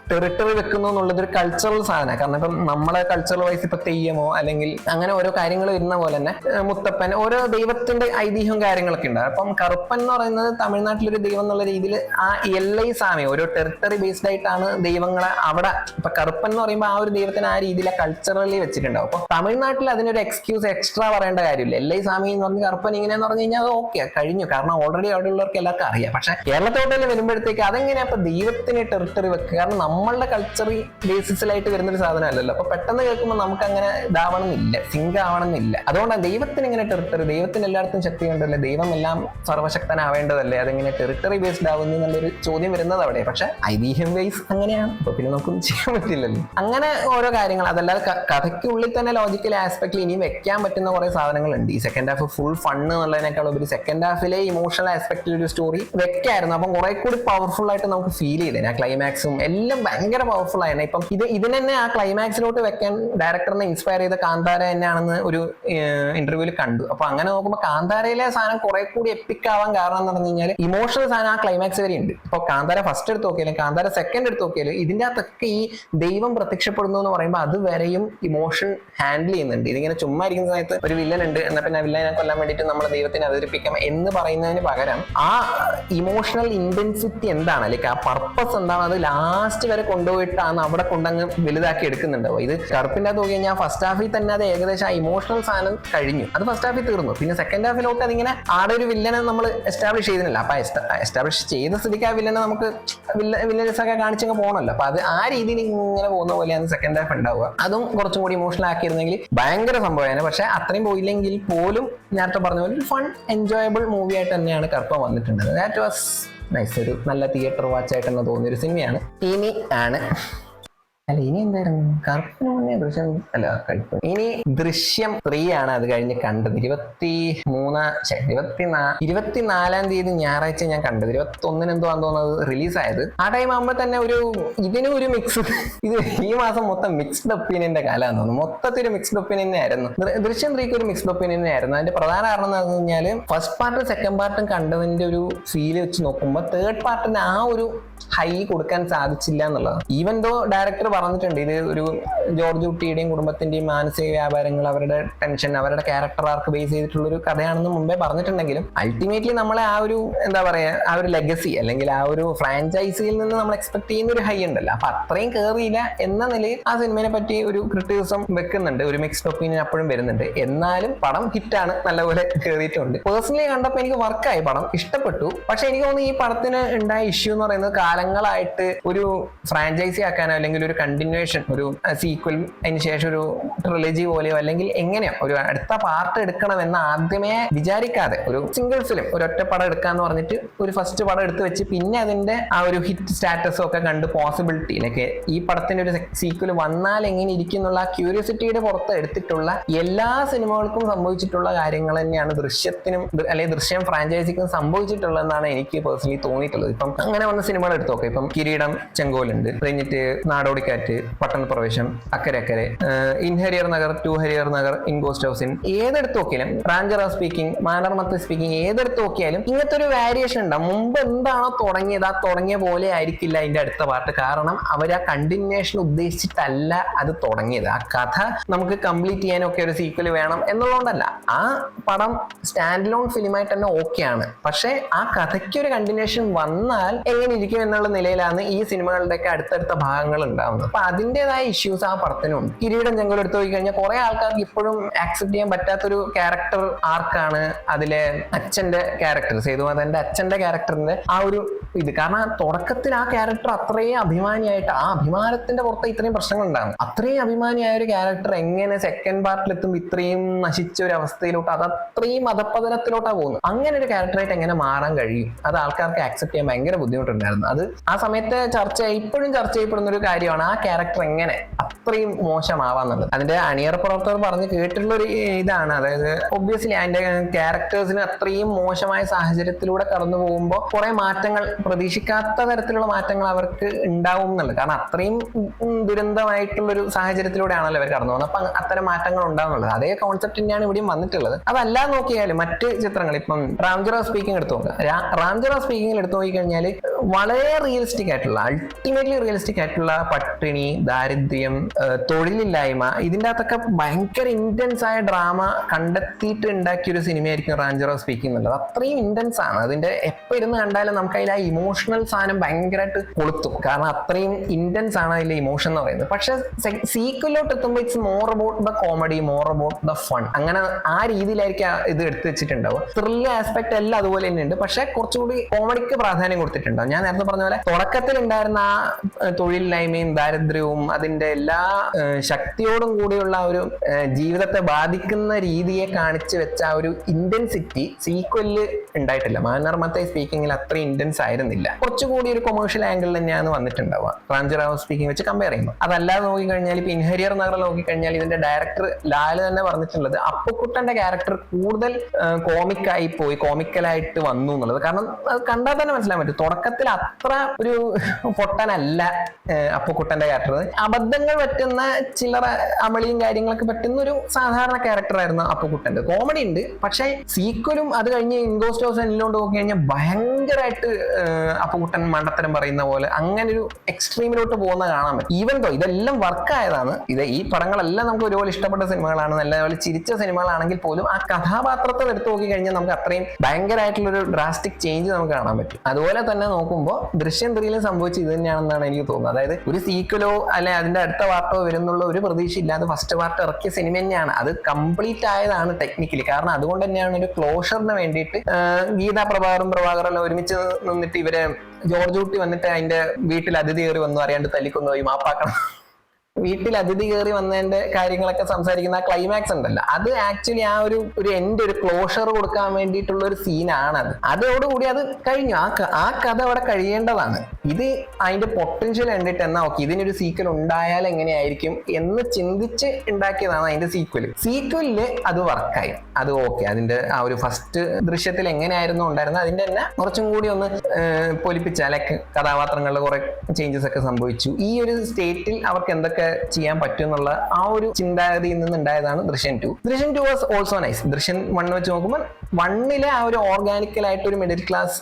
ടെറിട്ടറി വെക്കുന്നു എന്നുള്ളത് ഒരു കൾച്ചറൽ സാധനമാണ്. കാരണം ഇപ്പം നമ്മളെ കൾച്ചറൽ വൈസ് ഇപ്പൊ തെയ്യമോ അല്ലെങ്കിൽ അങ്ങനെ ഓരോ കാര്യങ്ങൾ വരുന്ന പോലെ തന്നെ മുത്തപ്പൻ ഓരോ ദൈവത്തിന്റെ ഐതിഹ്യവും കാര്യങ്ങളൊക്കെ ഉണ്ട്. അപ്പം കറുപ്പൻ എന്ന് പറയുന്നത് തമിഴ്നാട്ടിലൊരു ദൈവം എന്നുള്ള രീതിയിൽ ആ എല്ലൈ സാമി ഓരോ ടെറിട്ടറി ബേസ്ഡ് ആയിട്ടാണ് ദൈവങ്ങളെ അവിടെ ഇപ്പൊ കറുപ്പൻ എന്ന് പറയുമ്പോൾ ആ ഒരു ദൈവത്തിന് ആ രീതിയിൽ കൾച്ചറലി വെച്ചിട്ടുണ്ടാവും. അപ്പൊ തമിഴ്നാട്ടിൽ അതിനൊരു എക്സ്ക്യൂസ് എക്സ്ട്രാ പറയേണ്ട കാര്യമില്ല. എല്ലൈ സാമി എന്ന് പറഞ്ഞ് കറുപ്പൻ ഇങ്ങനെയെന്ന് പറഞ്ഞു കഴിഞ്ഞാൽ അത് ഓക്കെ കഴിഞ്ഞു, കാരണം ഓൾറെഡി അവിടെയുള്ളവർക്ക് എല്ലാവർക്കും അറിയാം. പക്ഷെ കേരളത്തോട്ട് വരുമ്പോഴത്തേക്ക് അതെങ്ങനെയാ ഇപ്പൊ ദൈവത്തിന് ടെറിട്ടറി വെക്കുക? കാരണം നമ്മളുടെ കൾച്ചറി ബേസിസിലായിട്ട് വരുന്നൊരു സാധനം അല്ലല്ലോ. അപ്പൊ പെട്ടെന്ന് കേൾക്കുമ്പോൾ നമുക്ക് അങ്ങനെ ഇതാവണമെന്നില്ല, സിങ്ക് ആവണമെന്നില്ല. അതുകൊണ്ടാണ് ദൈവത്തിന് ഇങ്ങനെ ടെറിട്ടറി, ദൈവത്തിന് എല്ലായിടത്തും ശക്തി കണ്ടല്ലേ, ദൈവം എല്ലാം സർവശക്തനാവേണ്ടതല്ലേ, അതെങ്ങനെ ടെറിട്ടറി ബേസ്ഡ് ആവുന്നു എന്നുള്ളൊരു ചോദ്യം വരുന്നത് അവിടെ. പക്ഷെ ഐതിഹ്യം വൈസ് അങ്ങനെയാണ്. അപ്പൊ പിന്നെ നമുക്കൊന്നും ചെയ്യാൻ പറ്റില്ലല്ലോ. അങ്ങനെ ഓരോ കാര്യങ്ങൾ, അതല്ലാതെ കഥയ്ക്കുള്ളിൽ തന്നെ ലോജിക്കൽ ആസ്പെക്റ്റിൽ ഇനിയും വെക്കാൻ പറ്റുന്ന കുറെ സാധനങ്ങളുണ്ട്. ഈ സെക്കൻഡ് ഹാഫ് ഫുൾ ഫണ്ണ് എന്നുള്ളതിനേക്കാൾ ഉപരി സെക്കൻഡ് ഹാഫിലെ ഇമോഷണൽ ആസ്പെക്റ്റിൽ ഒരു സ്റ്റോറി വെക്കായിരുന്നു. അപ്പം കുറെ കൂടി പവർഫുൾ ആയിട്ട് നമുക്ക് ഫീൽ ചെയ്തേനെ. ആ ക്ലൈമാക്സും എല്ലാം ഭയങ്കര പവർഫുൾ ആയിരുന്നു. ഇപ്പം ഇതിന് തന്നെ ആ ക്ലൈമാക്സിലോട്ട് വെക്കാൻ ഡയറക്ടറിനെ ഇൻസ്പയർ ചെയ്ത കാന്താര തന്നെയാണെന്ന് ഒരു ഇന്റർവ്യൂവിൽ കണ്ടു. അപ്പൊ അങ്ങനെ നോക്കുമ്പോൾ കാന്താരയിലെ സാധനം കുറെ കൂടി എപ്പിക് ആവാൻ കാരണം എന്ന് പറഞ്ഞു കഴിഞ്ഞാൽ ഇമോഷണൽ സാധനം ആ ക്ലൈമാക്സ് വരെ ഉണ്ട്. ഇപ്പൊ കാന്താര ഫസ്റ്റ് എടുത്ത് നോക്കിയാലും കാന്താര സെക്കൻഡ് എടുത്ത് നോക്കിയാലും ഇതിന്റെ അകത്തൊക്കെ ഈ ദൈവം പ്രത്യക്ഷപ്പെടുന്നു എന്ന് പറയുമ്പോൾ അത് വരെയും ഇമോഷൻ ഹാൻഡിൽ ചെയ്യുന്നുണ്ട്. ഇതിങ്ങനെ ചുമ്മാ ഇരിക്കുന്ന സമയത്ത് ഒരു വില്ലൻ ഉണ്ട്, എന്നാൽ പിന്നെ വില്ലനെ കൊല്ലാൻ വേണ്ടിയിട്ട് നമ്മളെ ദൈവത്തിനെ അവതരിപ്പിക്കാം എന്ന് പറയുന്നതിന് പകരം ആ ഇമോഷണൽ ഇന്റൻസിറ്റി എന്താണ്, അല്ലെങ്കിൽ ആ പർപ്പസ് എന്താണ്, അത് ലാസ്റ്റ് വരെ കൊണ്ടുപോയിട്ടാണ് അവിടെ കൊണ്ടങ്ങ് വലുതാക്കി എടുക്കുന്നുണ്ടാവും. ഇത് കറുപ്പിന്റെ അത് നോക്കി കഴിഞ്ഞാൽ ഫസ്റ്റ് ഹാഫിൽ തന്നെ അത് ഏകദേശം ആ ഇമോഷണൽ സാധനം കഴിഞ്ഞു, അത് ഫസ്റ്റ് ഹാഫിൽ തീർന്നു. പിന്നെ സെക്കൻഡ് ഹാഫിലോട്ട് അതിങ്ങനെ ആടെ ഒരു വില്ലനെ നമ്മൾ എസ്റ്റാബ്ലിഷ് ചെയ്തില്ല. അപ്പൊ എസ്റ്റാബ്ലിഷ് ചെയ്ത സ്ഥിതിക്ക് ആ വില്ലനെ നമുക്ക് വില്ലൻസ് ഒക്കെ കാണിച്ചങ്ങ് പോകണമല്ലോ. അപ്പൊ അത് ആ രീതിയിൽ ഇങ്ങനെ പോകുന്ന പോലെയാണ് സെക്കൻഡ് ഹാഫ് ഉണ്ടാവുക. അതും കുറച്ചും കൂടി ഇമോഷണൽ ആക്കിയിരുന്നെങ്കിൽ ഭയങ്കര സംഭവമാണ്. പക്ഷെ അത്രയും പോയില്ലെങ്കിൽ പോലും നേരത്തെ പറഞ്ഞ പോലെ ഒരു ഫൺ എൻജോയബിൾ മൂവി ആയിട്ട് തന്നെയാണ് കറുപ്പ വന്നിട്ടുള്ളത്. That was nice. ഒരു നല്ല തിയേറ്റർ വാച്ച് ആയിട്ട് തന്നെ തോന്നിയ ഒരു സിനിമയാണ്. ഇനി ആണ് അല്ല ഇനി എന്തായിരുന്നു കറുപ്പിന് മുന്നേ ദൃശ്യം അല്ല കഴിപ്പ്. ഇനി ദൃശ്യം 3 ആണ് അത് കഴിഞ്ഞ് കണ്ടത്. 24-ാം തീയതി ഞായറാഴ്ച ഞാൻ കണ്ടത്. 21-ന് എന്തോ തോന്നുന്നത് റിലീസായത്. ആ ടൈം ആകുമ്പോൾ തന്നെ ഇതിനും ഒരു മിക്സ്, ഇത് ഈ മാസം മൊത്തം മിക്സ്ഡ് ഒപ്പീനിയന്റെ കാലമാണെന്ന് തോന്നുന്നു. മൊത്തത്തിൽ ഒരു മിക്സ്ഡ് ഒപ്പീനിയൻ ആയിരുന്നു. ദൃശ്യം 3 ഒരു മിക്സ്ഡ് ഒപ്പീനിയൻ ആയിരുന്നു. അതിന്റെ പ്രധാന കാരണം എന്ന് പറഞ്ഞു കഴിഞ്ഞാൽ ഫസ്റ്റ് പാർട്ടും സെക്കൻഡ് പാർട്ടും കണ്ടതിന്റെ ഒരു ഫീല് വെച്ച് നോക്കുമ്പോൾ തേർഡ് പാർട്ടിന് ആ ഒരു ഹൈ കൊടുക്കാൻ സാധിച്ചില്ല എന്നുള്ളതാണ്. ഈവൻ ദോ ഡയറക്ടർ പറഞ്ഞിട്ടുണ്ട് ഇത് ഒരു ജോർജ് കുട്ടിയുടെയും കുടുംബത്തിന്റെയും മാനസിക വ്യാപാരങ്ങൾ, അവരുടെ ടെൻഷൻ, അവരുടെ ക്യാരക്ടർ ആർക്ക് ബേസ് ചെയ്തിട്ടുള്ള ഒരു കഥയാണെന്ന് മുമ്പേ പറഞ്ഞിട്ടുണ്ടെങ്കിലും അൾട്ടിമേറ്റ്ലി നമ്മളെ ആ ഒരു എന്താ പറയാ ആ ഒരു ലെഗസി അല്ലെങ്കിൽ ആ ഒരു ഫ്രാഞ്ചൈസിയിൽ നിന്ന് നമ്മൾ എക്സ്പെക്ട് ചെയ്യുന്ന ഒരു ഹൈ ഉണ്ടല്ലോ, അപ്പൊ അത്രയും കയറിയില്ല എന്ന നിലയിൽ ആ സിനിമയെ പറ്റി ഒരു ക്രിറ്റിസിസം വെക്കുന്നുണ്ട്. ഒരു മിക്സ്ഡ് ഒപ്പീനിയൻ അപ്പോഴും വരുന്നുണ്ട്. എന്നാലും പടം ഹിറ്റാണ്, നല്ലപോലെ കയറിയിട്ടുണ്ട്. പേഴ്സണലി കണ്ടപ്പോൾ എനിക്ക് വർക്കായി, പടം ഇഷ്ടപ്പെട്ടു. പക്ഷെ എനിക്ക് തോന്നുന്നു ഈ പടത്തിന് ഉണ്ടായ ഇഷ്യൂ എന്ന് പറയുന്നത് കാലങ്ങളായിട്ട് ഒരു ഫ്രാഞ്ചൈസി ആക്കാനോ അല്ലെങ്കിൽ ഒരു കണ്ടിന്യൂവേഷൻ, ഒരു സീക്വൽ, അതിന് ശേഷം ഒരു ട്രിലജി പോലെയോ അല്ലെങ്കിൽ എങ്ങനെയോ ഒരു അടുത്ത പാർട്ട് എടുക്കണമെന്ന് ആദ്യമേ വിചാരിക്കാതെ ഒരു സിംഗിൾ ഫിലിം, ഒരു ഒറ്റ പടം എടുക്കാന്ന് പറഞ്ഞിട്ട് ഒരു ഫസ്റ്റ് പടം എടുത്ത് വെച്ച് പിന്നെ അതിന്റെ ആ ഒരു ഹിറ്റ് സ്റ്റാറ്റസും ഒക്കെ കണ്ട് പോസിബിലിറ്റി ലൈക്ക് ഈ പടത്തിന്റെ ഒരു സീക്വൽ വന്നാൽ എങ്ങനെ ഇരിക്കും എന്നുള്ള ആ ക്യൂരിയോസിറ്റിയുടെ പുറത്ത് എടുത്തിട്ടുള്ള എല്ലാ സിനിമകൾക്കും സംഭവിച്ചിട്ടുള്ള കാര്യങ്ങൾ തന്നെയാണ് ദൃശ്യത്തിനും അല്ലെങ്കിൽ ദൃശ്യം ഫ്രാഞ്ചൈസിക്കും സംഭവിച്ചിട്ടുള്ളതെന്നാണ് എനിക്ക് പേഴ്സണലി തോന്നിയിട്ടുള്ളത്. ഇപ്പം അങ്ങനെ വന്ന സിനിമകൾ എടുത്തു നോക്കാം. ഇപ്പം കിരീടം, ചെങ്കോലുണ്ട്, കഴിഞ്ഞിട്ട് Nadodikkattu, Pattanapravesham, Akkare Akkare, in Harihar Nagar, two Harihar Nagar, in ghost house inn, ഏതെടുത്ത് നോക്കിയാലും റാഞ്ചറ സ്പീക്കിംഗ്, മാനർമത്ത് സ്പീക്കിംഗ്, ഏതെടുത്ത് നോക്കിയാലും ഇങ്ങനത്തെ ഒരു വേരിയേഷൻ ഉണ്ടാവും. മുമ്പ് എന്താണോ തുടങ്ങിയത് ആ തുടങ്ങിയ പോലെ ആയിരിക്കില്ല അതിന്റെ അടുത്ത പാർട്ട്. കാരണം അവർ ആ കണ്ടിന്യൂവേഷൻ ഉദ്ദേശിച്ചിട്ടല്ല അത് തുടങ്ങിയത്. ആ കഥ നമുക്ക് കംപ്ലീറ്റ് ചെയ്യാനൊക്കെ ഒരു സീക്വൽ വേണം എന്നുള്ളതുകൊണ്ടല്ല. ആ പടം സ്റ്റാൻഡ് ലോൺ ഫിലിമായിട്ട് തന്നെ ഓക്കെയാണ്. പക്ഷെ ആ കഥയ്ക്ക് ഒരു കണ്ടിന്യൂവേഷൻ വന്നാൽ എങ്ങനെ ഇരിക്കും എന്നുള്ള നിലയിലാണ് ഈ സിനിമകളുടെയൊക്കെ അടുത്തടുത്ത ഭാഗങ്ങൾ ഉണ്ടാവുന്നത്. അപ്പൊ അതിൻ്റെതായ ഇഷ്യൂസ് ആ പടത്തിനുണ്ട്. കിരീടം, ചെങ്കോൽ എടുത്തു പോയി കഴിഞ്ഞാൽ കുറെ ആൾക്കാർക്ക് ഇപ്പോഴും ആക്സെപ്റ്റ് ചെയ്യാൻ പറ്റാത്തൊരു ക്യാരക്ടർ ആർക്കാണ് അതിലെ അച്ഛന്റെ ക്യാരക്ടർ, സേതുമാധവന്റെ അച്ഛന്റെ ക്യാരക്ടറിന്റെ ആ ഒരു ഇത്. കാരണം തുടക്കത്തിൽ ആ ക്യാരക്ടർ അത്രയും അഭിമാനിയായിട്ട്, ആ അഭിമാനത്തിന്റെ പുറത്ത് ഇത്രയും പ്രശ്നങ്ങൾ ഉണ്ടാകും. അത്രയും അഭിമാനിയായ ഒരു ക്യാരക്ടർ എങ്ങനെ സെക്കൻഡ് പാർട്ടിൽ എത്തുമ്പോൾ ഇത്രയും നശിച്ച ഒരു അവസ്ഥയിലോട്ട്, അത് അത്രയും അധപ്പതനത്തിലോട്ടാണ് പോകുന്നത്. അങ്ങനെ ഒരു ക്യാരക്ടറായിട്ട് എങ്ങനെ മാറാൻ കഴിയും? അത് ആൾക്കാർക്ക് ആക്സെപ്റ്റ് ചെയ്യാൻ ഭയങ്കര ബുദ്ധിമുട്ടുണ്ടായിരുന്നു. അത് ആ സമയത്ത് ഇപ്പോഴും ചർച്ച ചെയ്യപ്പെടുന്ന ഒരു കാര്യമാണ്, ആ ക്യാരക്ടർ എങ്ങനെ അത്രയും മോശമാവാന്നുള്ളത്. അതിന്റെ അണിയറ പ്രവർത്തകർ പറഞ്ഞ് കേട്ടിട്ടുള്ള ഒരു ഇതാണ്, അതായത് ഒബ്വിയസ്ലി അതിന്റെ ക്യാരക്ടേഴ്സിന് അത്രയും മോശമായ സാഹചര്യത്തിലൂടെ കടന്നു പോകുമ്പോൾ കുറെ മാറ്റങ്ങൾ, പ്രതീക്ഷിക്കാത്ത തരത്തിലുള്ള മാറ്റങ്ങൾ അവർക്ക് ഉണ്ടാവും എന്നുള്ളത്. കാരണം അത്രയും ദുരന്തമായിട്ടുള്ളൊരു സാഹചര്യത്തിലൂടെയാണല്ലോ അവർ കടന്നു പോകുന്നത്. അപ്പൊ അത്തരം മാറ്റങ്ങൾ ഉണ്ടാവുന്നുള്ളത്. അതേ കോൺസെപ്റ്റ് തന്നെയാണ് ഇവിടെയും വന്നിട്ടുള്ളത്. അതല്ലാതെ നോക്കിയാലും മറ്റ് ചിത്രങ്ങൾ, ഇപ്പം റാംജറ സ്പീക്കിംഗ് എടുത്തു നോക്കുക. റാംജറ സ്പീക്കിംഗിൽ എടുത്തു നോക്കിക്കഴിഞ്ഞാൽ വളരെ റിയലിസ്റ്റിക് ആയിട്ടുള്ള, അൾട്ടിമേറ്റ്ലി റിയലിസ്റ്റിക് ആയിട്ടുള്ള പട്ടിണി, ദാരിദ്ര്യം, തൊഴിലില്ലായ്മ, ഇതിൻ്റെ അകത്തൊക്കെ ഭയങ്കര ഇന്റൻസ് ആയ ഡ്രാമ കണ്ടെത്തിയിട്ട് ഉണ്ടാക്കിയ ഒരു സിനിമയായിരിക്കും റാംജറ സ്പീക്കിംഗ് എന്നുള്ളത്. അത്രയും ഇന്റൻസ് ആണ്. അതിന്റെ എപ്പോൾ ഇരുന്ന് കണ്ടാലും നമുക്ക് അതിൽ ആ ഇമോഷണൽ സാധനം ഭയങ്കരമായിട്ട് കൊളുത്തും. കാരണം അത്രയും ഇന്റൻസ് ആണ് അതിലെ ഇമോഷൻ എന്ന് പറയുന്നത്. പക്ഷെ സീക്വലിലോട്ട് എത്തുമ്പോൾ it's more about the comedy, more about the fun. അങ്ങനെ ആ രീതിയിലായിരിക്കും ഇത് എടുത്തു വെച്ചിട്ടുണ്ടാവും. ത്രില്ല് ആസ്പെക്ട് എല്ലാം അതുപോലെ തന്നെ ഉണ്ട്, പക്ഷെ കുറച്ചുകൂടി കോമഡിക്ക് പ്രാധാന്യം കൊടുത്തിട്ടുണ്ടാവും. ഞാൻ നേരത്തെ പറഞ്ഞ പോലെ തുടക്കത്തിൽ ഉണ്ടായിരുന്ന ആ തൊഴിലില്ലായ്മയും ദാരിദ്ര്യവും അതിന്റെ എല്ലാ ശക്തിയോടും കൂടിയുള്ള ഒരു ജീവിതത്തെ ബാധിക്കുന്ന രീതിയെ കാണിച്ചു വെച്ച ആ ഒരു ഇന്റൻസിറ്റി സീക്വലില് ഉണ്ടായിട്ടില്ല. മാനർമത്തെ സ്പീക്കിങ്ങിൽ അത്ര ഇന്റൻസ് ആയിരുന്നില്ല. കുറച്ചുകൂടി ഒരു കൊമേഴ്ഷ്യൽ ആംഗിൾ തന്നെയാണ് വന്നിട്ടുണ്ടാവുക റാംജറ സ്പീക്കിംഗ് വെച്ച് കമ്പയർ ചെയ്യുമ്പോൾ. അതല്ലാതെ നോക്കിക്കഴിഞ്ഞാൽ ഇപ്പൊ ഇൻഹരിയർ നഗർ നോക്കിക്കഴിഞ്ഞാൽ ഇതിന്റെ ഡയറക്ടർ ലാല് തന്നെ പറഞ്ഞിട്ടുള്ളത് അപ്പുക്കുട്ടന്റെ ക്യാരക്ടർ കൂടുതൽ കോമിക്കായി പോയി, കോമിക്കലായിട്ട് വന്നു എന്നുള്ളത്. കാരണം അത് കണ്ടാൽ തന്നെ മനസ്സിലാൻ പറ്റും, തുടക്കത്തിൽ അത്ര ഒരു പൊട്ടനല്ല അപ്പുക്കുട്ടന്റെ ക്യാരക്ടർ. അബദ്ധങ്ങൾ പറ്റുന്ന ചില്ലറ അമളിയും കാര്യങ്ങളൊക്കെ പറ്റുന്ന ഒരു സാധാരണ ക്യാരക്ടറായിരുന്നു അപ്പുക്കുട്ടന്റെ. കോമഡി ഉണ്ട്, പക്ഷെ സീക്വലും അത് കഴിഞ്ഞ് ഇൻഗോസ്റ്റ് ഹൗസ് എന്നിലോട്ട് നോക്കി കഴിഞ്ഞാൽ ഭയങ്കരമായിട്ട് അപ്പുക്കുട്ടൻ മണ്ടത്തരം പറയുന്ന പോലെ അങ്ങനെ ഒരു എക്സ്ട്രീമിലോട്ട് പോകുന്ന കാണാൻ പറ്റും. ഈവൻ ദോ ഇതെല്ലാം വർക്കായതാണ്, ഈ പടങ്ങളെല്ലാം നമുക്ക് ഒരുപോലെ ഇഷ്ടപ്പെട്ട സിനിമകളാണ്, നല്ലപോലെ ചിരിച്ച സിനിമകളാണെങ്കിൽ പോലും ആ കഥാപാത്രത്തെ എടുത്തു നോക്കി കഴിഞ്ഞാൽ നമുക്ക് അത്രയും ഭയങ്കരമായിട്ടുള്ളൊരു ഡ്രാസ്റ്റിക് ചേഞ്ച് നമുക്ക് കാണാൻ പറ്റും. അതുപോലെ തന്നെ നോക്കുമ്പോൾ ദൃശ്യം 3 സംഭവിച്ചത് ഇത് തന്നെയാണെന്നാണ് എനിക്ക് തോന്നുന്നത്. അതായത് ഒരു സീക്വലോ അല്ലെ അതിന്റെ അടുത്ത പാർട്ടോ വരുന്നുള്ള ഒരു പ്രതീക്ഷ ഇല്ലാതെ ഫസ്റ്റ് പാർട്ട് ഇറക്കിയ സിനിമ തന്നെയാണ്. അത് കംപ്ലീറ്റ് ആയതാണ് ടെക്നിക്കലി. കാരണം അതുകൊണ്ട് തന്നെയാണ് ഒരു ക്ലോഷറിന് വേണ്ടിയിട്ട് ഗീതാ പ്രഭാകറെല്ലാം ഒരുമിച്ച് നിന്നിട്ട് ഇവരെ ജോർജ് കുട്ടി വന്നിട്ട് അതിന്റെ വീട്ടിൽ അതിഥി കയറി വന്നു അറിയാണ്ട് തല്ലിക്കൊണ്ടുപോയി മാപ്പാക്കണം, വീട്ടിൽ അതിഥി കയറി വന്നതിന്റെ കാര്യങ്ങളൊക്കെ സംസാരിക്കുന്ന ആ ക്ലൈമാക്സ് ഉണ്ടല്ലോ, അത് ആക്ച്വലി ആ ഒരു എൻഡ്, ഒരു ക്ലോഷർ കൊടുക്കാൻ വേണ്ടിയിട്ടുള്ള ഒരു സീനാണ് അത്. അതോടുകൂടി അത് കഴിഞ്ഞു, ആ കഥ അവിടെ കഴിയേണ്ടതാണ്. ഇത് അതിന്റെ പൊട്ടൻഷ്യൽ കണ്ടിട്ട് എന്നാ ഓക്കെ ഇതിനൊരു സീക്വൽ ഉണ്ടായാൽ എങ്ങനെയായിരിക്കും എന്ന് ചിന്തിച്ച് ഉണ്ടാക്കിയതാണ് അതിന്റെ സീക്വലില് അത് വർക്കായി. അത് ഓക്കെ, അതിന്റെ ആ ഒരു ഫസ്റ്റ് ദൃശ്യത്തിൽ എങ്ങനെയായിരുന്നു ഉണ്ടായിരുന്നത് അതിന്റെ തന്നെ കുറച്ചും കൂടി ഒന്ന് പൊലിപ്പിച്ച, ലൈക്ക് കഥാപാത്രങ്ങളിൽ കുറെ ചേഞ്ചസ് ഒക്കെ സംഭവിച്ചു. ഈ ഒരു സ്റ്റേറ്റിൽ അവർക്ക് എന്തൊക്കെ ചെയ്യാൻ പറ്റും എന്നുള്ള ആ ഒരു ചിന്താഗതിയിൽ നിന്നുണ്ടായതാണ് ദൃശ്യം 2. ദൃശ്യം 2 വാസ് ഓൾസോ നൈസ്. ദൃശ്യം 1 വെച്ച് നോക്കുമ്പോൾ 1 ആ ഒരു ഓർഗാനിക്കലായിട്ട് ഒരു മിഡിൽ ക്ലാസ്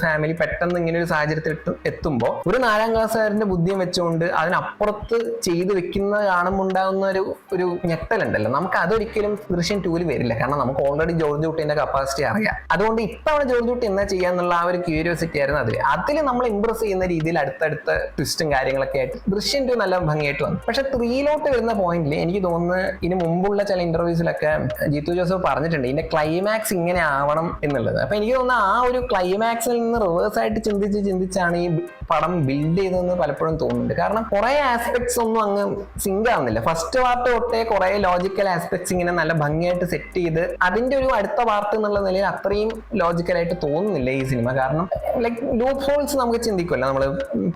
ഫാമിലി പെട്ടെന്ന് ഇങ്ങനെ ഒരു സാഹചര്യത്തിൽ എത്തുമ്പോൾ ഒരു 4ാം ക്ലാസ്സുകാരന്റെ ബുദ്ധിയും വെച്ചുകൊണ്ട് അതിനപ്പുറത്ത് ചെയ്ത് വെക്കുന്നത് കാണുമ്പോൾ ഉണ്ടാകുന്ന ഒരു ഞെട്ടലുണ്ടല്ലോ, നമുക്ക് അതൊരിക്കലും ദൃശ്യം 2 വരില്ല. കാരണം നമുക്ക് ഓൾറെഡി ജോർജ് കുട്ടീന്റെ കപ്പാസിറ്റി അറിയാം. അതുകൊണ്ട് ഇത്തവണ ജോർജ് കുട്ടി എന്നാ ചെയ്യാന്നുള്ള ആ ഒരു ക്യൂരിയോസിറ്റി ആയിരുന്നു അതിൽ നമ്മൾ ഇംപ്രസ് ചെയ്യുന്ന രീതിയിൽ അടുത്തടുത്ത ട്വിസ്റ്റും കാര്യങ്ങളൊക്കെ ആയിട്ട് ദൃശ്യം 2 നല്ല ഭംഗിയായിട്ട് വന്നു. പക്ഷെ 3 വരുന്ന പോയിന്റിൽ എനിക്ക് തോന്നുന്നു ഇതിന് മുമ്പുള്ള ചില ഇന്റർവ്യൂസിലൊക്കെ ജിത്തു ജോസഫ് പറഞ്ഞിട്ടുണ്ട് ഇതിന്റെ ക്ലൈമാക്സ് ഇങ്ങനെ ആവണം എന്നുള്ളത്. അപ്പൊ എനിക്ക് തോന്നുന്നു ആ ഒരു ക്ലൈമാക്സിൽ നിന്ന് റിവേഴ്സ് ആയിട്ട് ചിന്തിച്ചാണ് ഈ പടം ബിൽഡ് ചെയ്തതെന്ന് പലപ്പോഴും തോന്നുന്നുണ്ട്. കാരണം കുറെ ആസ്പെക്ട്സ് ഒന്നും അങ്ങ് സിങ്ക് ആവുന്നില്ല. ഫസ്റ്റ് പാർട്ട് തൊട്ടേ കുറെ ലോജിക്കൽ ആസ്പെക്ട്സ് ഇങ്ങനെ നല്ല ഭംഗിയായിട്ട് സെറ്റ് ചെയ്ത് അതിന്റെ ഒരു അടുത്ത പാർട്ട് എന്നുള്ള നിലയിൽ അത്രയും ലോജിക്കലായിട്ട് തോന്നുന്നില്ല ഈ സിനിമ. കാരണം ലൈക്ക് ലൂപ്പ് ഹോൾസ് നമുക്ക് ചിന്തിക്കുമല്ലോ, നമ്മൾ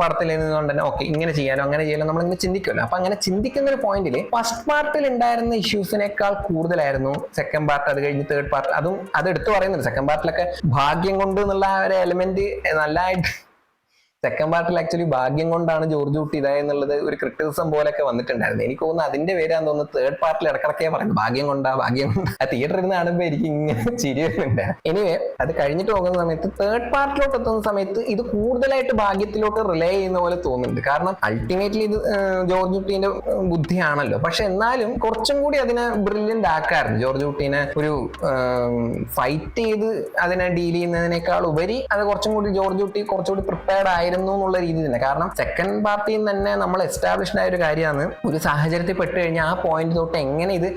പടത്തിൽ നിന്നുകൊണ്ട് തന്നെ ഓക്കെ ഇങ്ങനെ ചെയ്യാലോ അങ്ങനെ ചെയ്യാലോ നമ്മളിങ്ങനെ ചിന്തിക്കുമല്ലോ. അപ്പൊ അങ്ങനെ ചിന്തിക്കുന്ന ഒരു പോയിന്റിൽ ഫസ്റ്റ് പാർട്ടിൽ ഉണ്ടായിരുന്ന ഇഷ്യൂസിനേക്കാൾ കൂടുതലായിരുന്നു സെക്കൻഡ് പാർട്ട്, അത് കഴിഞ്ഞ് തേർഡ് പാർട്ട്. അത് എടുത്തു പറയുന്നുണ്ട്. സെക്കൻഡ് പാർട്ടിലൊക്കെ ഭാഗ്യം കൊണ്ട് എന്നുള്ള ഒരു എലിമെന്റ് നല്ലതായിട്ട് സെക്കൻഡ് പാർട്ടിൽ ആക്ച്വലി ഭാഗ്യം കൊണ്ടാണ് ജോർജ് കുട്ടി ഇതായെന്നുള്ളത് ഒരു ക്രിറ്റിസിസം പോലെയൊക്കെ വന്നിട്ടുണ്ടായിരുന്നു. എനിക്ക് തോന്നുന്നു അതിന്റെ പേരാന്ന് തോന്നുന്നു തേർഡ് പാർട്ടിൽ ഇടക്കിടക്കേ പറയുന്നത് ഭാഗ്യം കൊണ്ടാ. ആ തിയേറ്ററിൽ ഇരുന്ന് കാണുമ്പോൾ എനിക്ക് ഇങ്ങനെ ചിരി വരുന്നുണ്ട്. എനിവേ അത് കഴിഞ്ഞിട്ട് പോകുന്ന സമയത്ത് തേർഡ് പാർട്ടിലോട്ട് എത്തുന്ന സമയത്ത് ഇത് കൂടുതലായിട്ട് ഭാഗ്യത്തിലോട്ട് റിലേ ചെയ്യുന്ന പോലെ തോന്നുന്നുണ്ട്. കാരണം അൾട്ടിമേറ്റ്ലി ഇത് ജോർജ് കുട്ടീന്റെ ബുദ്ധിയാണല്ലോ. പക്ഷെ എന്നാലും കുറച്ചും കൂടി അതിനെ ബ്രില്യന്റ് ആക്കാറുണ്ട്. ജോർജ് കുട്ടീനെ ഒരു ഫൈറ്റ് ചെയ്ത് അതിനെ ഡീൽ ചെയ്യുന്നതിനേക്കാൾ ഉപരി അത് കുറച്ചും കൂടി ജോർജ് കുട്ടി കുറച്ചുകൂടി പ്രിപ്പയർഡ് ആയിരുന്നു ആയിരുന്നു എന്നുള്ള രീതിയിൽ തന്നെ. കാരണം സെക്കൻഡ് പാർട്ടിയിൽ തന്നെ നമ്മൾ എസ്റ്റാബ്ലിഷ്ഡ് ആയ ഒരു കാര്യമാണ്, ഒരു സാഹചര്യത്തിൽ പെട്ട് കഴിഞ്ഞാൽ ആ പോയിന്റ് തൊട്ട് എങ്ങനെ ഇത്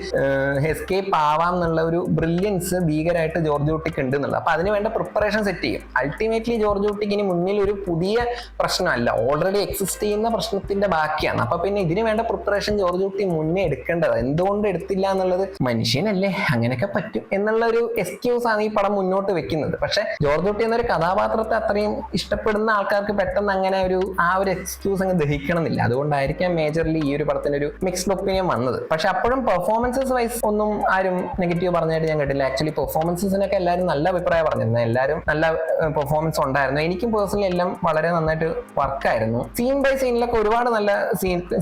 എസ്കേപ്പ് ആവാം എന്നുള്ള ഒരു ബ്രില്യൻസ് ഭീകരമായിട്ട് ജോർജ് കുട്ടിക്ക് ഉണ്ട് എന്നുള്ളത്. അപ്പൊ അതിന് വേണ്ട പ്രിപ്പറേഷൻ സെറ്റ് ചെയ്യും. അൾട്ടിമേറ്റ്ലി ജോർജ് കുട്ടിക്ക് ഇനി മുന്നിൽ ഒരു പുതിയ പ്രശ്നമല്ല, ഓൾറെഡി എക്സിസ്റ്റ് ചെയ്യുന്ന പ്രശ്നത്തിന്റെ ബാക്കിയാണ്. അപ്പൊ പിന്നെ ഇതിന് വേണ്ട പ്രിപ്പറേഷൻ ജോർജ് കുട്ടി മുന്നേ എടുക്കേണ്ടത്. എന്തുകൊണ്ട് എടുത്തില്ല എന്നുള്ളത്, മനുഷ്യനല്ലേ അങ്ങനെയൊക്കെ പറ്റും എന്നുള്ള ഒരു എക്സ്ക്യൂസ് ആണ് ഈ പടം മുന്നോട്ട് വെക്കുന്നത്. പക്ഷെ ജോർജ് കുട്ടി എന്നൊരു കഥാപാത്രത്തെ അത്രയും ഇഷ്ടപ്പെടുന്ന ആൾക്കാർക്ക് പെട്ടെന്ന് അങ്ങനെ ആ ഒരു എക്സ്ക്യൂസ് അങ്ങ് ദഹിക്കണമെന്നില്ല. അതുകൊണ്ടായിരിക്കാം മേജർലി ഈ ഒരു പടത്തിന് ഒരു മിക്സ്ഡ് ഒപ്പീനിയൻ വന്നത്. പക്ഷെ അപ്പോഴും പെർഫോമൻസസ് വൈസ് ഒന്നും ആരും നെഗറ്റീവ് പറഞ്ഞായിട്ട് ഞാൻ കേട്ടില്ല. ആക്ച്വലി പെർഫോമൻസസിനൊക്കെ എല്ലാവരും നല്ല അഭിപ്രായം പറഞ്ഞിരുന്നു, എല്ലാവരും നല്ല പെർഫോമൻസ് ഉണ്ടായിരുന്നു. എനിക്കും പേഴ്സണലി എല്ലാം വളരെ നന്നായിട്ട് വർക്കായിരുന്നു. സീൻ ബൈ സീനിലൊക്കെ ഒരുപാട് നല്ല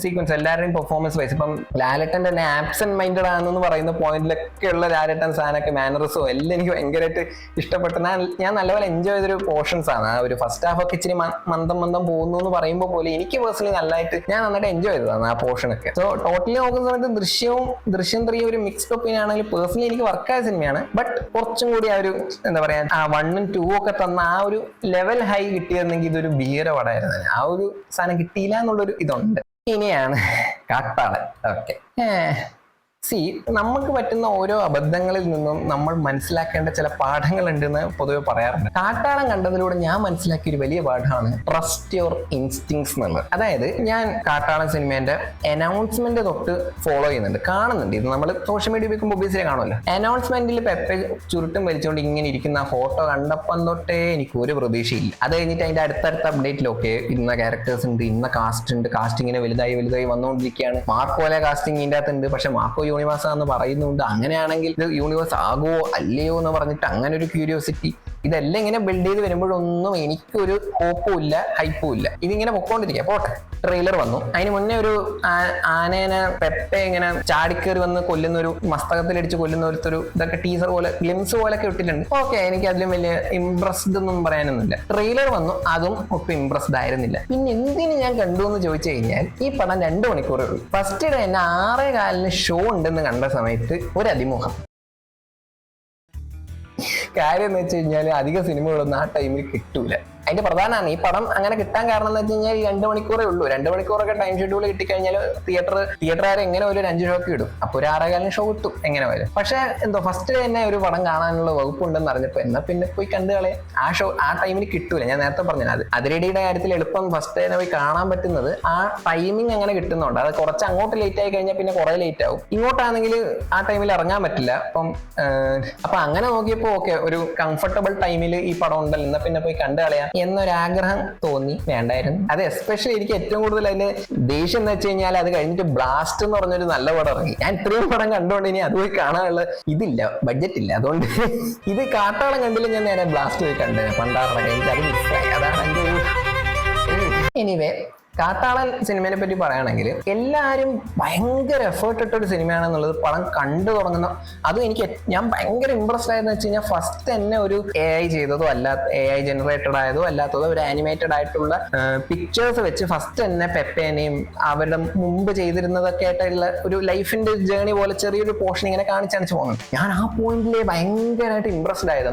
സീക്വൻസ്, എല്ലാവരുടെയും പെർഫോമൻസ് വൈസ്. ഇപ്പം ലാലേട്ടൻ തന്നെ ആബ്സെന്റ് മൈൻഡഡ് ആണെന്ന് പറയുന്ന പോയിന്റിലൊക്കെ ഉള്ള ലാലേട്ടൻ സാധനമൊക്കെ മാനറിസവും എല്ലാം എനിക്ക് ഭയങ്കരമായിട്ട് ഇഷ്ടപ്പെട്ടു. ഞാൻ നല്ലപോലെ എൻജോയ് ചെയ്തൊരു പോർഷൻസ് ആണ്. ആ ഒരു ഫസ്റ്റ് ഹാഫ് ഒക്കെ ഇച്ചിരി മന്ദം പോകുന്നു എന്ന് പറയുമ്പോൾ പോലെ എനിക്ക് പേഴ്സണലി ഞാൻ നന്നായിട്ട് എൻജോയ് ചെയ്തതാണ് ആ പോർഷനൊക്കെ. സോ ടോട്ടലി നോക്കുന്ന സമയത്ത് ദൃശ്യം 3 ഒരു മിക്സ്ഡ് ഒപ്പീനിയൻ ആണെങ്കിൽ പേഴ്സണലി എനിക്ക് വർക്കായ സിനിമയാണ്. ബട്ട് കുറച്ചും കൂടി ആ ഒരു എന്താ പറയാ, ആ 1ഉം 2ഉം ഒക്കെ തന്ന ആ ഒരു ലെവൽ ഹൈ കിട്ടിയിരുന്നെങ്കിൽ ഇതൊരു ഭീകരപടമായിരുന്നു. ആ ഒരു സാധനം കിട്ടിയില്ല എന്നുള്ളൊരു ഇതുണ്ട്. ഇനിയാണ് കാട്ടാളൻ. ഓക്കെ, നമുക്ക് പറ്റുന്ന ഓരോ അബദ്ധങ്ങളിൽ നിന്നും നമ്മൾ മനസ്സിലാക്കേണ്ട ചില പാഠങ്ങൾ ഉണ്ടെന്ന് പൊതുവെ പറയാറുണ്ട്. കാട്ടാളൻ കണ്ടതിലൂടെ ഞാൻ മനസ്സിലാക്കിയ ഒരു വലിയ പാഠമാണ് ട്രസ്റ്റ് യുവർ ഇൻസ്റ്റിങ്സ് എന്നുള്ളത്. അതായത് ഞാൻ കാട്ടാളൻ സിനിമേന്റെ അനൗൺസ്മെന്റ് തൊട്ട് ഫോളോ ചെയ്യുന്നുണ്ട്, കാണുന്നുണ്ട്. ഇത് നമ്മൾ സോഷ്യൽ മീഡിയ ഉപയോഗിക്കുമ്പോൾ ഒബിയസ്ലി കാണുമല്ലോ. അനൗൺസ്മെന്റിൽ പെപ്പെ ചുരുട്ടും വലിച്ചുകൊണ്ട് ഇങ്ങനെ ഇരിക്കുന്ന ആ ഫോട്ടോ കണ്ടപ്പം തൊട്ടേ എനിക്ക് ഒരു പ്രതീക്ഷയില്ല. അത് കഴിഞ്ഞിട്ട് അതിന്റെ അടുത്തടുത്ത അപ്ഡേറ്റിലൊക്കെ ഇന്ന ക്യാരക്ടേഴ്സ് ഉണ്ട്, ഇന്ന കാസ്റ്റ് ഉണ്ട്, കാസ്റ്റിങ്ങിനെ വലുതായി വന്നുകൊണ്ടിരിക്കുകയാണ്. മാർക്കോലെ കാസ്റ്റിംഗ് ഇതിൻ്റെ അകത്തുണ്ട്, പക്ഷെ മാർക്കോ യൂണിവേഴ്സ് എന്ന് പറയുന്നുണ്ട്. അങ്ങനെയാണെങ്കിൽ ഇത് യൂണിവേഴ്സ് ആകുമോ അല്ലയോ എന്ന് പറഞ്ഞിട്ട് അങ്ങനെ ഒരു ക്യൂരിയോസിറ്റി, ഇതെല്ലാം ഇങ്ങനെ ബിൽഡ് ചെയ്ത് വരുമ്പോഴൊന്നും എനിക്കൊരു ഹോപ്പും ഇല്ല, ഹൈപ്പും ഇല്ല. ഇതിങ്ങനെ പൊക്കോണ്ടിരിക്കുക. പോട്ടെ, ട്രെയിലർ വന്നു. അതിന് മുന്നേ ഒരു ആനേനെ പെപ്പെ ഇങ്ങനെ ചാടിക്കേറി വന്ന് കൊല്ലുന്ന ഒരു മസ്തകത്തിലടിച്ച് കൊല്ലുന്ന ഒരു ഇതൊക്കെ ടീസർ പോലെ ഗ്ലിംസ് പോലൊക്കെ ഇട്ടിട്ടുണ്ട്. ഓക്കെ, എനിക്ക് അതിലും വലിയ ഇംപ്രസ്ഡ് ഒന്നും പറയാനൊന്നുമില്ല. ട്രെയിലർ വന്നു, അതും ഒട്ടും ഇംപ്രസ്ഡ് ആയിരുന്നില്ല. പിന്നെ എന്തിന് ഞാൻ കണ്ടു എന്ന് ചോദിച്ചു കഴിഞ്ഞാൽ, ഈ പടം 2 മണിക്കൂറേ ഉള്ളൂ. ഫസ്റ്റ് ഡേ തന്നെ 6:15 ഷോ ഉണ്ടെന്ന് കണ്ട സമയത്ത് ഒരു അതിമോഹം. കാര്യം എന്ന് വെച്ച് കഴിഞ്ഞാൽ അധിക സിനിമകളൊന്നും ആ ടൈമിൽ കിട്ടൂല. അതിന്റെ പ്രധാനമാണ് ഈ പടം അങ്ങനെ കിട്ടാൻ കാരണം എന്ന് വെച്ച് കഴിഞ്ഞാൽ 2 മണിക്കൂറേ ഉള്ളൂ. 2 മണിക്കൂറൊക്കെ ടൈം ഷെഡ്യൂൾ കിട്ടിക്കഴിഞ്ഞാൽ തിയേറ്ററുകാരെ എങ്ങനെ ഒരു 5 ഷോക്ക് ഇടും. അപ്പൊ ഒരു 6:15 ഷോ കിട്ടും എങ്ങനെ വരും. പക്ഷെ എന്തോ ഫസ്റ്റ് തന്നെ ഒരു പടം കാണാനുള്ള വകുപ്പുണ്ടെന്ന് അറിഞ്ഞപ്പോ എന്നാ പിന്നെ പോയി കണ്ടു കളയാം. ആ ഷോ ആ ടൈമിൽ കിട്ടൂല. ഞാൻ നേരത്തെ പറഞ്ഞത് അതിരടിയുടെ കാര്യത്തിൽ എളുപ്പം ഫസ്റ്റ് തന്നെ പോയി കാണാൻ പറ്റുന്നത് ആ ടൈമിങ് അങ്ങനെ കിട്ടുന്നുണ്ട്. അത് കുറച്ച് അങ്ങോട്ട് ലേറ്റ് ആയി കഴിഞ്ഞാൽ പിന്നെ കുറെ ലേറ്റ് ആവും. ഇങ്ങോട്ടാണെങ്കിൽ ആ ടൈമിൽ ഇറങ്ങാൻ പറ്റില്ല. അപ്പൊ അങ്ങനെ നോക്കിയപ്പോ ഓക്കെ, ഒരു കംഫർട്ടബിൾ ടൈമിൽ ഈ പടം ഉണ്ടല്ലോ, എന്നാ പിന്നെ പോയി കണ്ടു കളയാം എന്നൊരാഗ്രഹം തോന്നി. വേണ്ടായിരുന്നു. അത് എസ്പെഷ്യലി എനിക്ക് ഏറ്റവും കൂടുതൽ അതിന് ദേഷ്യം എന്ന് വെച്ച് കഴിഞ്ഞാൽ, അത് കഴിഞ്ഞിട്ട് ബ്ലാസ്റ്റ് എന്ന് പറഞ്ഞൊരു നല്ല പടം ഇറങ്ങി. ഞാൻ ഇത്രയും പടം കണ്ടുകൊണ്ട് ഇനി അത് പോയി കാണാനുള്ള ഇതില്ല, ബഡ്ജറ്റ് ഇല്ല. അതുകൊണ്ട് ഇത് കാട്ടാളം കണ്ടില്ല, ഞാൻ നേരെ ബ്ലാസ്റ്റ് പോയി കണ്ടു പണ്ടാറടക്കം. എനിക്ക് അത് മിസ്സായി. അതാണ് എൻ്റെ ഒരു എനിവേ. കാട്ടാളൻ സിനിമയെ പറ്റി പറയുകയാണെങ്കിൽ എല്ലാവരും ഭയങ്കര എഫേർട്ട് ഇട്ടൊരു സിനിമയാണെന്നുള്ളത് പടം കണ്ടു തുടങ്ങുന്ന. അതും ഞാൻ ഭയങ്കര ഇംപ്രസ്ഡ് ആയെന്ന് വെച്ച് കഴിഞ്ഞാൽ, ഫസ്റ്റ് തന്നെ ഒരു AI ചെയ്തതോ AI ജനറേറ്റഡ് ആയതോ അല്ലാത്തതോ ഒരു ആനിമേറ്റഡ് ആയിട്ടുള്ള പിക്ചേഴ്സ് വെച്ച് ഫസ്റ്റ് തന്നെ പെപ്പേനെയും അവരുടെ മുമ്പ് ചെയ്തിരുന്നതൊക്കെ ആയിട്ടുള്ള ഒരു ലൈഫിന്റെ ജേർണി പോലെ ചെറിയൊരു പോർഷൻ ഇങ്ങനെ കാണിച്ചു പോകുന്നു. ഞാൻ ആ പോയിന്റിൽ ഭയങ്കരമായിട്ട് ഇംപ്രസ്ഡ് ആയത്.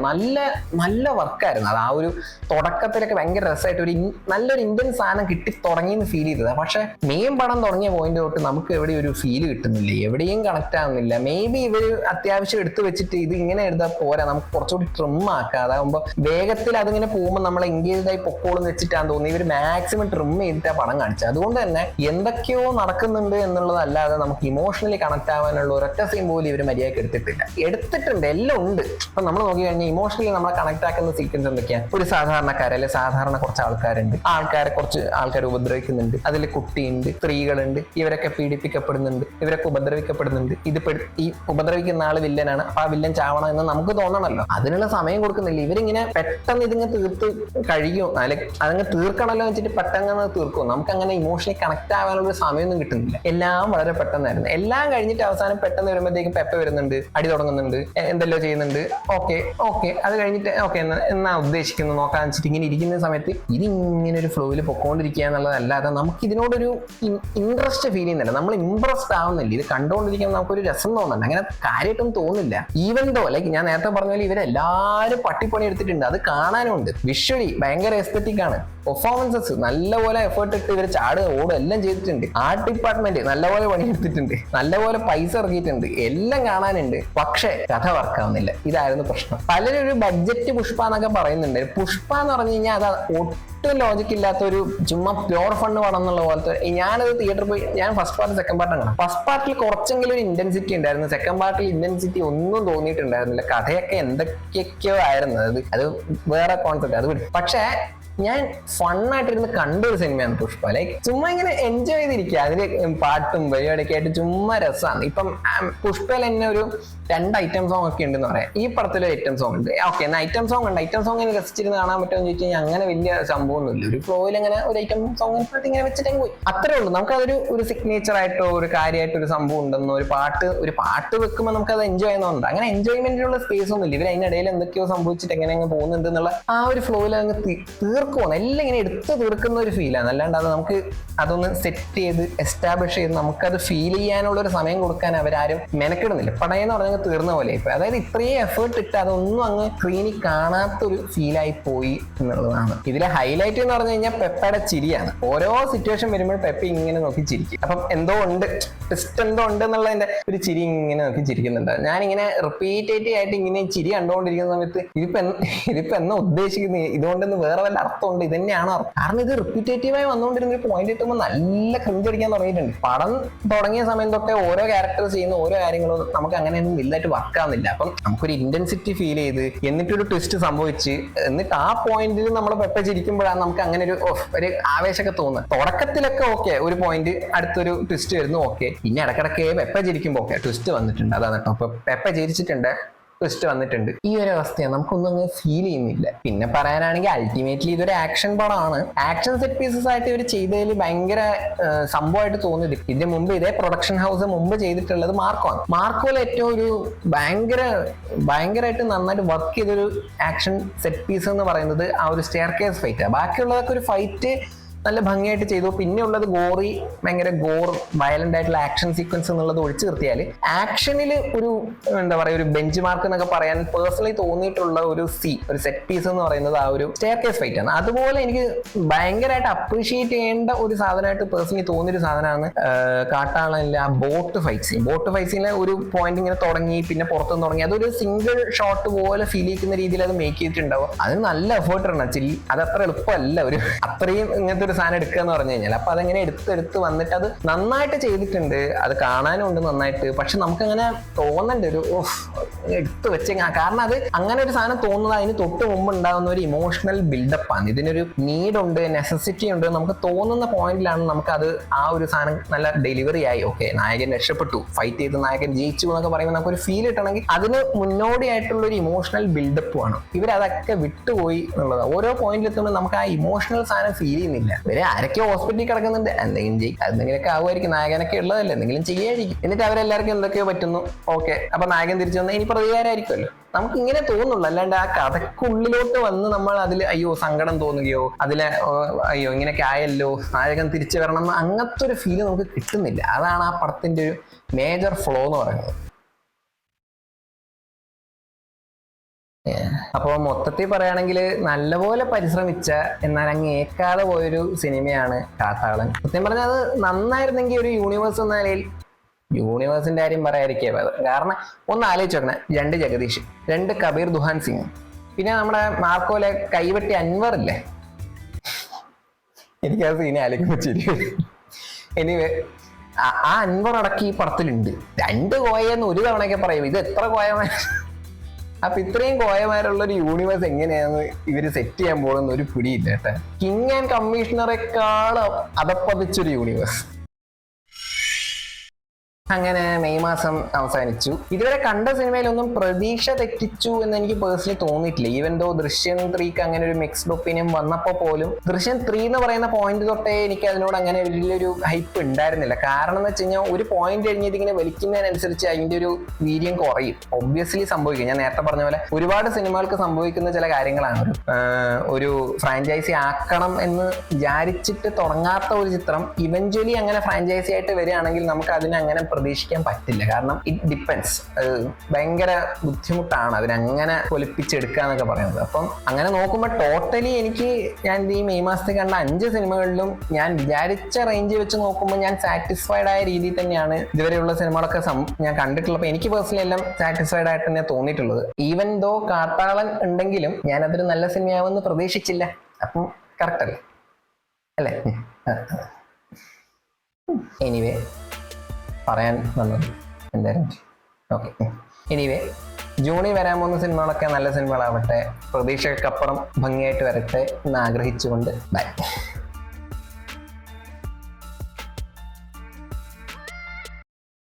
നല്ല വർക്കായിരുന്നു അത്. ആ ഒരു തുടക്കത്തിലൊക്കെ ഭയങ്കര രസമായിട്ട് നല്ലൊരു ഇന്ത്യൻ സാധനം കിട്ടി തുടങ്ങി ഫീൽ ചെയ്തത്. പക്ഷെ മെയിൻ പടം തുടങ്ങിയ പോയിന്റ് തൊട്ട് നമുക്ക് എവിടെ ഒരു ഫീല് കിട്ടുന്നില്ല, എവിടെയും കണക്ട് ആവുന്നില്ല. മേ ബി ഇവര് അത്യാവശ്യം എടുത്തു വെച്ചിട്ട് ഇത് ഇങ്ങനെ എടുത്താൽ പോരാ, നമുക്ക് കുറച്ചുകൂടി ട്രിം ആക്കാം, അതാകുമ്പോൾ വേഗത്തിൽ അതിങ്ങനെ പോകുമ്പോൾ നമ്മൾ എൻഗേജ്ഡ് ആയി പൊക്കോളം വെച്ചിട്ടാന്ന് തോന്നി. ഇവർ മാക്സിമം ട്രിം ചെയ്തിട്ടാണ് പടം കാണിച്ചത്. അതുകൊണ്ട് തന്നെ എന്തൊക്കെയോ നടക്കുന്നുണ്ട് എന്നുള്ളതല്ലാതെ നമുക്ക് ഇമോഷണലി കണക്ട് ആവാനുള്ള ഒരൊറ്റ സീൻ പോലും ഇവർ മര്യാദയ്ക്ക് എടുത്തിട്ടുണ്ട്. എല്ലാം ഉണ്ട്. അപ്പൊ നമ്മൾ നോക്കി കഴിഞ്ഞാൽ ഇമോഷണലി നമ്മളെ കണക്ട് ആക്കുന്ന സീക്വൻസ് എന്തൊക്കെയാണ്? ഒരു സാധാരണക്കാരല്ലേ, സാധാരണ കുറച്ച് ആൾക്കാരുണ്ട്, കുറച്ച് ആൾക്കാർ ഉപദ്രവിക്കുന്നുണ്ട്, അതിൽ കുട്ടിയുണ്ട്, സ്ത്രീകളുണ്ട്, ഇവരൊക്കെ പീഡിപ്പിക്കപ്പെടുന്നുണ്ട്, ഇവരൊക്കെ ഉപദ്രവിക്കപ്പെടുന്നുണ്ട്. ഈ ഉപദ്രവിക്കുന്ന ആള് വില്ലനാണ്, അപ്പൊ ആ വില്ലൻ ചാവണം എന്ന് നമുക്ക് തോന്നണമല്ലോ. അതിനുള്ള സമയം കൊടുക്കുന്നില്ല. ഇവരിങ്ങനെ പെട്ടെന്ന് ഇതിങ്ങനെ തീർത്ത് കഴിയും, അതങ്ങ് തീർക്കണമല്ലോ വെച്ചിട്ട് പെട്ടെന്ന് തീർക്കും. നമുക്ക് അങ്ങനെ ഇമോഷണലി കണക്ട് ആവാനുള്ള സമയമൊന്നും കിട്ടുന്നില്ല. എല്ലാം വളരെ പെട്ടെന്നായിരുന്നു. എല്ലാം കഴിഞ്ഞിട്ട് അവസാനം പെട്ടെന്ന് വരുമ്പോഴത്തേക്കും പെപ്പ വരുന്നുണ്ട്, അടി തുടങ്ങുന്നുണ്ട്, എന്തെല്ലോ ചെയ്യുന്നുണ്ട്. ഓക്കെ അത് കഴിഞ്ഞിട്ട് ഓക്കെ എന്നാ ഉദ്ദേശിക്കുന്നു നോക്കാന്ന് വെച്ചിട്ട് ഇങ്ങനെ ഇരിക്കുന്ന സമയത്ത് ഇതിങ്ങനെ ഒരു ഫ്ലോയിൽ പൊക്കോണ്ടിരിക്കുക എന്നുള്ളതല്ല അല്ലാതെ നമുക്ക് ഇതിനോടൊരു ഇൻട്രസ്റ്റ് ഫീൽ ചെയ്യുന്നില്ല, നമ്മൾ ഇംപ്രസ്ഡ് ആവുന്നില്ല. ഇത് കണ്ടുകൊണ്ടിരിക്കുമ്പോൾ നമുക്കൊരു രസം തോന്നുന്നുണ്ട്, അങ്ങനെ കാര്യമായിട്ടൊന്നും തോന്നുന്നില്ല. ഈവൻ ദോ ലൈക്ക് ഞാൻ നേരത്തെ പറഞ്ഞ പോലെ ഇവരെല്ലാവരും പട്ടിപ്പണി എടുത്തിട്ടുണ്ട്, അത് കാണാനുണ്ട്. വിഷ്വലി ഭയങ്കര എസ്തെറ്റിക് ആണ്. പെർഫോമൻസസ് നല്ലപോലെ എഫേർട്ട് ഇട്ട് ഇവർ ചാടുക ഓടുക എല്ലാം ചെയ്തിട്ടുണ്ട്. ആർട്ട് ഡിപ്പാർട്ട്മെന്റ് നല്ലപോലെ പണിയെടുത്തിട്ടുണ്ട്, നല്ലപോലെ പൈസ ഇറക്കിയിട്ടുണ്ട്, എല്ലാം കാണാനുണ്ട്. പക്ഷേ കഥ വർക്കാവുന്നില്ല. ഇതായിരുന്നു പ്രശ്നം. പലരും ഒരു ബഡ്ജറ്റ് പുഷ്പ എന്നൊക്കെ പറയുന്നുണ്ട്. പുഷ്പ എന്ന് പറഞ്ഞു കഴിഞ്ഞാൽ അത് ഒട്ടും ലോജിക്ക് ഇല്ലാത്ത ഒരു ചുമ്മാ പ്യോർ ഫണ്ട് പടം എന്നുള്ള പോലത്തെ. ഞാനത് തിയേറ്ററിൽ പോയി ഞാൻ ഫസ്റ്റ് പാർട്ട് സെക്കൻഡ് പാർട്ട് കാണാം. ഫസ്റ്റ് പാർട്ടിൽ കുറച്ചെങ്കിലും ഒരു ഇന്റൻസിറ്റി ഉണ്ടായിരുന്നു, സെക്കൻഡ് പാർട്ടിൽ ഇന്റൻസിറ്റി ഒന്നും തോന്നിയിട്ടുണ്ടായിരുന്നില്ല. കഥയൊക്കെ എന്തൊക്കെയൊക്കെയോ ആയിരുന്നു. അത് വേറെ കോൺസെപ്റ്റ്, അത് വിടും. പക്ഷേ ഞാൻ ഫണ്ണായിട്ടിരുന്ന് കണ്ടൊരു സിനിമയാണ് പുഷ്പ. ലൈക്ക് ചുമ്മാ ഇങ്ങനെ എൻജോയ് ചെയ്തിരിക്കുക, അതില് പാട്ടും പരിപാടിയൊക്കെ ആയിട്ട് ചുമ്മാ രസമാണ്. ഇപ്പം പുഷ്പയിൽ തന്നെ ഒരു 2 ഐറ്റം സോങ് ഒക്കെ ഉണ്ടെന്ന് പറയാം. ഈ പടത്തിൽ ഒരു ഐറ്റം സോങ് ഉണ്ട്. ഓക്കെ, എന്നാൽ ഐറ്റം സോങ് ഉണ്ട്. ഐറ്റം സോങ് ഇങ്ങനെ രസിച്ചിരുന്ന് കാണാൻ പറ്റുമെന്ന് ചോദിച്ചു കഴിഞ്ഞാൽ അങ്ങനെ വലിയ സംഭവമൊന്നുമില്ല. ഒരു ഫ്ലോയിൽ അങ്ങനെ ഒരു ഐറ്റം സോങ് ഇങ്ങനെ വെച്ചിട്ട് പോയി, അത്രേ ഉള്ളൂ. നമുക്കതൊരു ഒരു സിഗ്നേച്ചർ ആയിട്ടോ ഒരു കാര്യമായിട്ടോ ഒരു സംഭവം ഉണ്ടെന്നോ ഒരു പാട്ട് വെക്കുമ്പോൾ നമുക്കത് എൻജോയ് ചെയ്യുന്നുണ്ട്. അങ്ങനെ എൻജോയ്മെന്റിനുള്ള സ്പേസ് ഒന്നുമില്ല. ഇവർ അതിനിടയിൽ എന്തൊക്കെയോ സംഭവിച്ചിട്ട് എങ്ങനെ പോകുന്നുണ്ട് എന്നുള്ള ആ ഒരു ഫ്ലോയിൽ അങ്ങ് തീർക്കുവാണ്. എല്ലാം ഇങ്ങനെ എടുത്ത് തീർക്കുന്ന ഒരു ഫീലാണ്. അല്ലാണ്ട് അത് നമുക്ക് അതൊന്ന് സെറ്റ് ചെയ്ത് എസ്റ്റാബ്ലിഷ് ചെയ്ത് നമുക്കത് ഫീൽ ചെയ്യാനുള്ള ഒരു സമയം കൊടുക്കാൻ അവരാരും മെനക്കിടുന്നില്ല. പടയെന്ന് പറഞ്ഞാൽ തീർന്ന പോലെ ഇപ്പൊ, അതായത് ഇത്രയും എഫേർട്ട് ഇട്ട് അതൊന്നും അങ്ങ് സ്ക്രീനിൽ കാണാത്തൊരു ഫീലായി പോയി എന്നുള്ളതാണ് ഇതിലെ ഹൈലൈറ്റ് എന്ന് പറഞ്ഞു കഴിഞ്ഞാൽ പെപ്പയുടെ ചിരിയാണ്. ഓരോ സിറ്റുവേഷൻ വരുമ്പോൾ പെപ്പ ഇങ്ങനെ നോക്കി ചിരിക്കും. അപ്പം എന്തോ ഉണ്ട്, ടെസ്റ്റ് എന്തോ ഉണ്ട് എന്നുള്ളതിന്റെ ഒരു ചിരി ഇങ്ങനെ നോക്കി ചിരിക്കുന്നുണ്ട്. ഞാനിങ്ങനെ റിപ്പീറ്റേറ്റീവ് ആയിട്ട് ഇങ്ങനെ ചിരി കണ്ടുകൊണ്ടിരിക്കുന്ന സമയത്ത് ഇതിപ്പോ എന്നാ ഉദ്ദേശിക്കുന്നത്, ഇതുകൊണ്ടെന്ന് വേറെ വല്ല അർത്ഥമുണ്ട്, ഇത് തന്നെയാണോ അർത്ഥം? കാരണം ഇത് റിപ്പീറ്റേറ്റീവായി വന്നുകൊണ്ടിരുന്ന ഒരു പോയിന്റ് എത്തുമ്പോൾ നല്ല ക്രിഞ്ച് അടിക്കാൻ തുടങ്ങിയിട്ടുണ്ട്. പടം തുടങ്ങിയ സമയം തൊട്ടേ ഓരോ ക്യാരക്ടേഴ്സ് ചെയ്യുന്ന ഓരോ കാര്യങ്ങളും നമുക്ക് അങ്ങനെയൊന്നും വലുതായിട്ട് വർക്കാവുന്നില്ല. അപ്പം നമുക്കൊരു ഇന്റൻസിറ്റി ഫീൽ ചെയ്ത് എന്നിട്ടൊരു ട്വിസ്റ്റ് സംഭവിച്ച് എന്നിട്ട് ആ പോയിന്റിൽ നമ്മൾ പെപ്പ ചിരിക്കുമ്പോഴാണ് നമുക്ക് അങ്ങനെ ഒരു ആവേശമൊക്കെ തോന്നുന്നത്. തുടക്കത്തിലൊക്കെ ഓക്കെ, ഒരു പോയിന്റ് അടുത്തൊരു ട്വിസ്റ്റ് വരുന്നു, ഓക്കെ. പിന്നെ ഇടക്കിടക്ക് പെപ്പ ചിരിക്കുമ്പോൾ ഓക്കെ ട്വിസ്റ്റ് വന്നിട്ടുണ്ട്, അതാണ് കേട്ടോ. അപ്പൊ പെപ്പ ചിരിച്ചിട്ടുണ്ട്, ട്വിസ്റ്റ് വന്നിട്ടുണ്ട്. ഈ ഒരു അവസ്ഥയാണ്, നമുക്കൊന്നും അങ്ങ് ഫീൽ ചെയ്യുന്നില്ല. പിന്നെ പറയാനാണെങ്കിൽ അൾട്ടിമേറ്റ്ലി ഇതൊരു ആക്ഷൻ പടമാണ്. ആക്ഷൻ സെറ്റ് പീസസ് ആയിട്ട് ഇവർ ചെയ്തതിൽ ഭയങ്കര സംഭവമായിട്ട് തോന്നിയത് ഇതിന് മുമ്പ് ഇതേ പ്രൊഡക്ഷൻ ഹൗസ് മുമ്പ് ചെയ്തിട്ടുള്ളത് മാർക്കോയാണ്. മാർക്കോയിൽ ഏറ്റവും ഒരു ഭയങ്കരമായിട്ട് നന്നായിട്ട് വർക്ക് ചെയ്തൊരു ആക്ഷൻ സെറ്റ് പീസ് എന്ന് പറയുന്നത് ആ ഒരു സ്റ്റെയർ കേസ് ഫൈറ്റ്. ബാക്കിയുള്ളതൊക്കെ ഒരു ഫൈറ്റ് നല്ല ഭംഗിയായിട്ട് ചെയ്തു. പിന്നെ ഉള്ളത് ഭയങ്കര വയലന്റ് ആയിട്ടുള്ള ആക്ഷൻ സീക്വൻസ് എന്നുള്ളത് ഒഴിച്ചു നിർത്തിയാൽ ആക്ഷനിൽ ഒരു എന്താ പറയുക ഒരു ബെഞ്ച് മാർക്ക് എന്നൊക്കെ പറയാൻ പേഴ്സണലി തോന്നിയിട്ടുള്ള ഒരു സെറ്റ് പീസ് എന്ന് പറയുന്നത് ആ ഒരു സ്റ്റെയർ കേസ് ഫൈറ്റ് ആണ്. അതുപോലെ എനിക്ക് ഭയങ്കരമായിട്ട് അപ്രീഷിയേറ്റ് ചെയ്യേണ്ട ഒരു സാധനമായിട്ട് പേഴ്സണലി തോന്നിയൊരു സാധനമാണ് കാട്ടാളനിലെ ആ ബോട്ട് ഫൈറ്റ്സിലെ ഒരു പോയിന്റ് ഇങ്ങനെ തുടങ്ങി പിന്നെ പുറത്തുനിന്ന് തുടങ്ങി അതൊരു സിംഗിൾ ഷോട്ട് പോലെ ഫീൽ ചെയ്യുന്ന രീതിയിൽ അത് മേക്ക് ചെയ്തിട്ടുണ്ടാവും. അത് നല്ല എഫേർട്ടാണ്. അത് അത്ര എളുപ്പമല്ല, അത്രയും ഇങ്ങനത്തെ ഒരു സാധനം എടുക്കുക എന്ന് പറഞ്ഞു കഴിഞ്ഞാൽ. അപ്പൊ അതെങ്ങനെ എടുത്ത് വന്നിട്ട് അത് നന്നായിട്ട് ചെയ്തിട്ടുണ്ട്. അത് കാണാനും ഉണ്ട് നന്നായിട്ട്. പക്ഷെ നമുക്കങ്ങനെ തോന്നണ്ട ഒരു എടുത്ത് വെച്ച, കാരണം അത് അങ്ങനെ ഒരു സാധനം തോന്നുന്നത് അതിന് തൊട്ട് മുമ്പ് ഉണ്ടാകുന്ന ഒരു ഇമോഷണൽ ബിൽഡപ്പാണ്. ഇതിനൊരു നീഡുണ്ട്, നെസസിറ്റി ഉണ്ട്, നമുക്ക് തോന്നുന്ന പോയിന്റിലാണ് നമുക്കത് ആ ഒരു സാധനം നല്ല ഡെലിവറി ആയി. ഓക്കെ, നായകൻ രക്ഷപ്പെട്ടു, ഫൈറ്റ് ചെയ്ത് നായകൻ ജയിച്ചു എന്നൊക്കെ പറയുമ്പോൾ നമുക്കൊരു ഫീൽ കിട്ടണമെങ്കിൽ അതിന് മുന്നോടിയായിട്ടുള്ള ഒരു ഇമോഷണൽ ബിൽഡപ്പുമാണ്. ഇവരതൊക്കെ വിട്ടുപോയി എന്നുള്ളത്. ഓരോ പോയിന്റിൽ എത്തുമ്പോൾ നമുക്ക് ആ ഇമോഷണൽ സാധനം ഫീൽ ചെയ്യുന്നില്ല. ഇവരെ ആരൊക്കെ ഹോസ്പിറ്റലിൽ കിടക്കുന്നുണ്ട്, എന്തെങ്കിലുമൊക്കെ ആവുമായിരിക്കും, നായകനൊക്കെ ഉള്ളതല്ലേ, എന്തെങ്കിലും ചെയ്യായിരിക്കും. എന്നിട്ട് അവരെല്ലാവർക്കും എന്തൊക്കെയോ പറ്റുന്നു, ഓക്കെ, അപ്പൊ നായകൻ തിരിച്ചു വന്നാൽ ഇനി പ്രതികാരമായിരിക്കുമല്ലോ. നമുക്ക് ഇങ്ങനെ തോന്നുള്ളൂ. അല്ലാണ്ട് ആ കഥക്കുള്ളിലോട്ട് വന്ന് നമ്മൾ അതിൽ അയ്യോ സങ്കടം തോന്നുകയോ അതിലെ അയ്യോ ഇങ്ങനെയൊക്കെ ആയല്ലോ നായകൻ തിരിച്ചു വരണം അങ്ങനത്തെ ഒരു ഫീല് നമുക്ക് കിട്ടുന്നില്ല. അതാണ് ആ പടത്തിന്റെ ഒരു മേജർ ഫ്ലോ എന്ന് പറയുന്നത്. അപ്പോൾ മൊത്തത്തിൽ പറയുകയാണെങ്കിൽ നല്ലപോലെ പരിശ്രമിച്ച എന്നാൽ അങ്ങ് ഏക്കാതെ പോയൊരു സിനിമയാണ് കാട്ടാളൻ. സത്യം പറഞ്ഞാൽ അത് നന്നായിരുന്നെങ്കിൽ ഒരു യൂണിവേഴ്സ് എന്ന നിലയിൽ യൂണിവേഴ്സിന്റെ കാര്യം പറയാതിരിക്കുക. കാരണം ഒന്ന് ആലോചിച്ച് നോക്കണേ, 2 ജഗദീഷ്, 2 കബീർ ദുഹാൻ സിംഗ്, പിന്നെ നമ്മുടെ മാർക്കോലെ കൈവെട്ടി അൻവർ ഇല്ലേ, എനിക്ക് ആ സീനെ ആലോചിക്കുമ്പോൾ ശരി. എനിവേ ആ അൻവർ അടക്കി ഈ പടത്തിലുണ്ട്. 2 കോയെന്ന് ഒരു തവണയൊക്കെ പറയും, ഇത് എത്ര കോയമാർ. അപ്പൊ ഇത്രയും കോയമാരുള്ള ഒരു യൂണിവേഴ്സ് എങ്ങനെയാണ് ഇവര് സെറ്റ് ചെയ്യാൻ പോകുന്ന ഒരു പിടിയില്ല കേട്ടോ. കിങ് ആൻഡ് കമ്മീഷണറെക്കാളും അതപ്പതിച്ചൊരു യൂണിവേഴ്സ്. അങ്ങനെ മെയ് മാസം അവസാനിച്ചു. ഇതുവരെ കണ്ട സിനിമയിലൊന്നും പ്രതീക്ഷ തെറ്റിച്ചു എന്ന് എനിക്ക് പേഴ്സണലി തോന്നിയിട്ടില്ല. ഈവൻ ദോ ദൃശ്യം 3ക്ക് അങ്ങനെ ഒരു മിക്സ്ഡ് ഒപ്പീനിയൻ വന്നപ്പോൾ പോലും ദൃശ്യം 3 എന്ന് പറയുന്ന പോയിന്റ് തൊട്ടേ എനിക്ക് അതിനോട് അങ്ങനെ വലിയൊരു ഹൈപ്പ് ഉണ്ടായിരുന്നില്ല. കാരണം എന്ന് വെച്ച് കഴിഞ്ഞാൽ ഒരു പോയിന്റ് കഴിഞ്ഞത് ഇങ്ങനെ വലിക്കുന്നതിനനുസരിച്ച് അതിന്റെ ഒരു വീര്യം കുറയും. ഒബ്വിയസ്ലി സംഭവിക്കും. ഞാൻ നേരത്തെ പറഞ്ഞ പോലെ ഒരുപാട് സിനിമകൾക്ക് സംഭവിക്കുന്ന ചില കാര്യങ്ങളാണ്. ഒരു ഫ്രാഞ്ചൈസി ആക്കണം എന്ന് വിചാരിച്ചിട്ട് തുടങ്ങാത്ത ഒരു ചിത്രം ഇവഞ്ച്വലി അങ്ങനെ ഫ്രാഞ്ചൈസി ആയിട്ട് വരികയാണെങ്കിൽ നമുക്ക് അതിനെ അങ്ങനെ പ്രതീക്ഷിക്കാൻ പറ്റില്ല. കാരണം ഇറ്റ് ഡിപ്പെൻസ്. ഭയങ്കര ബുദ്ധിമുട്ടാണ് അതിനങ്ങനെ പൊലിപ്പിച്ചെടുക്കുക എന്നൊക്കെ പറയുന്നത്. അപ്പം അങ്ങനെ നോക്കുമ്പോൾ ടോട്ടലി എനിക്ക് ഞാൻ ഈ മെയ് മാസത്തിൽ കണ്ട 5 സിനിമകളിലും ഞാൻ വിചാരിച്ച റേഞ്ച് വെച്ച് നോക്കുമ്പോൾ ഞാൻ സാറ്റിസ്ഫൈഡ് ആയ രീതിയിൽ തന്നെയാണ് ഇതുവരെയുള്ള സിനിമകളൊക്കെ ഞാൻ കണ്ടിട്ടുള്ളത്. എനിക്ക് പേഴ്സണലി എല്ലാം സാറ്റിസ്ഫൈഡ് ആയിട്ട് തന്നെ തോന്നിയിട്ടുള്ളത്. ഈവൻ ദോ കാട്ടാളൻ ഉണ്ടെങ്കിലും ഞാൻ അതൊരു നല്ല സിനിമയാവുമെന്ന് പ്രതീക്ഷിച്ചില്ല. അപ്പം കറക്റ്റ് അല്ലേ അല്ലേ? എനിവേ പറയാൻ വന്നത് എന്തായാലും ഓക്കെ. എനിവേ ജൂണിൽ വരാൻ പോകുന്ന സിനിമകളൊക്കെ നല്ല സിനിമകളാവട്ടെ, പ്രതീക്ഷയ്ക്കപ്പുറം ഭംഗിയായിട്ട് വരട്ടെ എന്ന് ആഗ്രഹിച്ചുകൊണ്ട് ബൈ.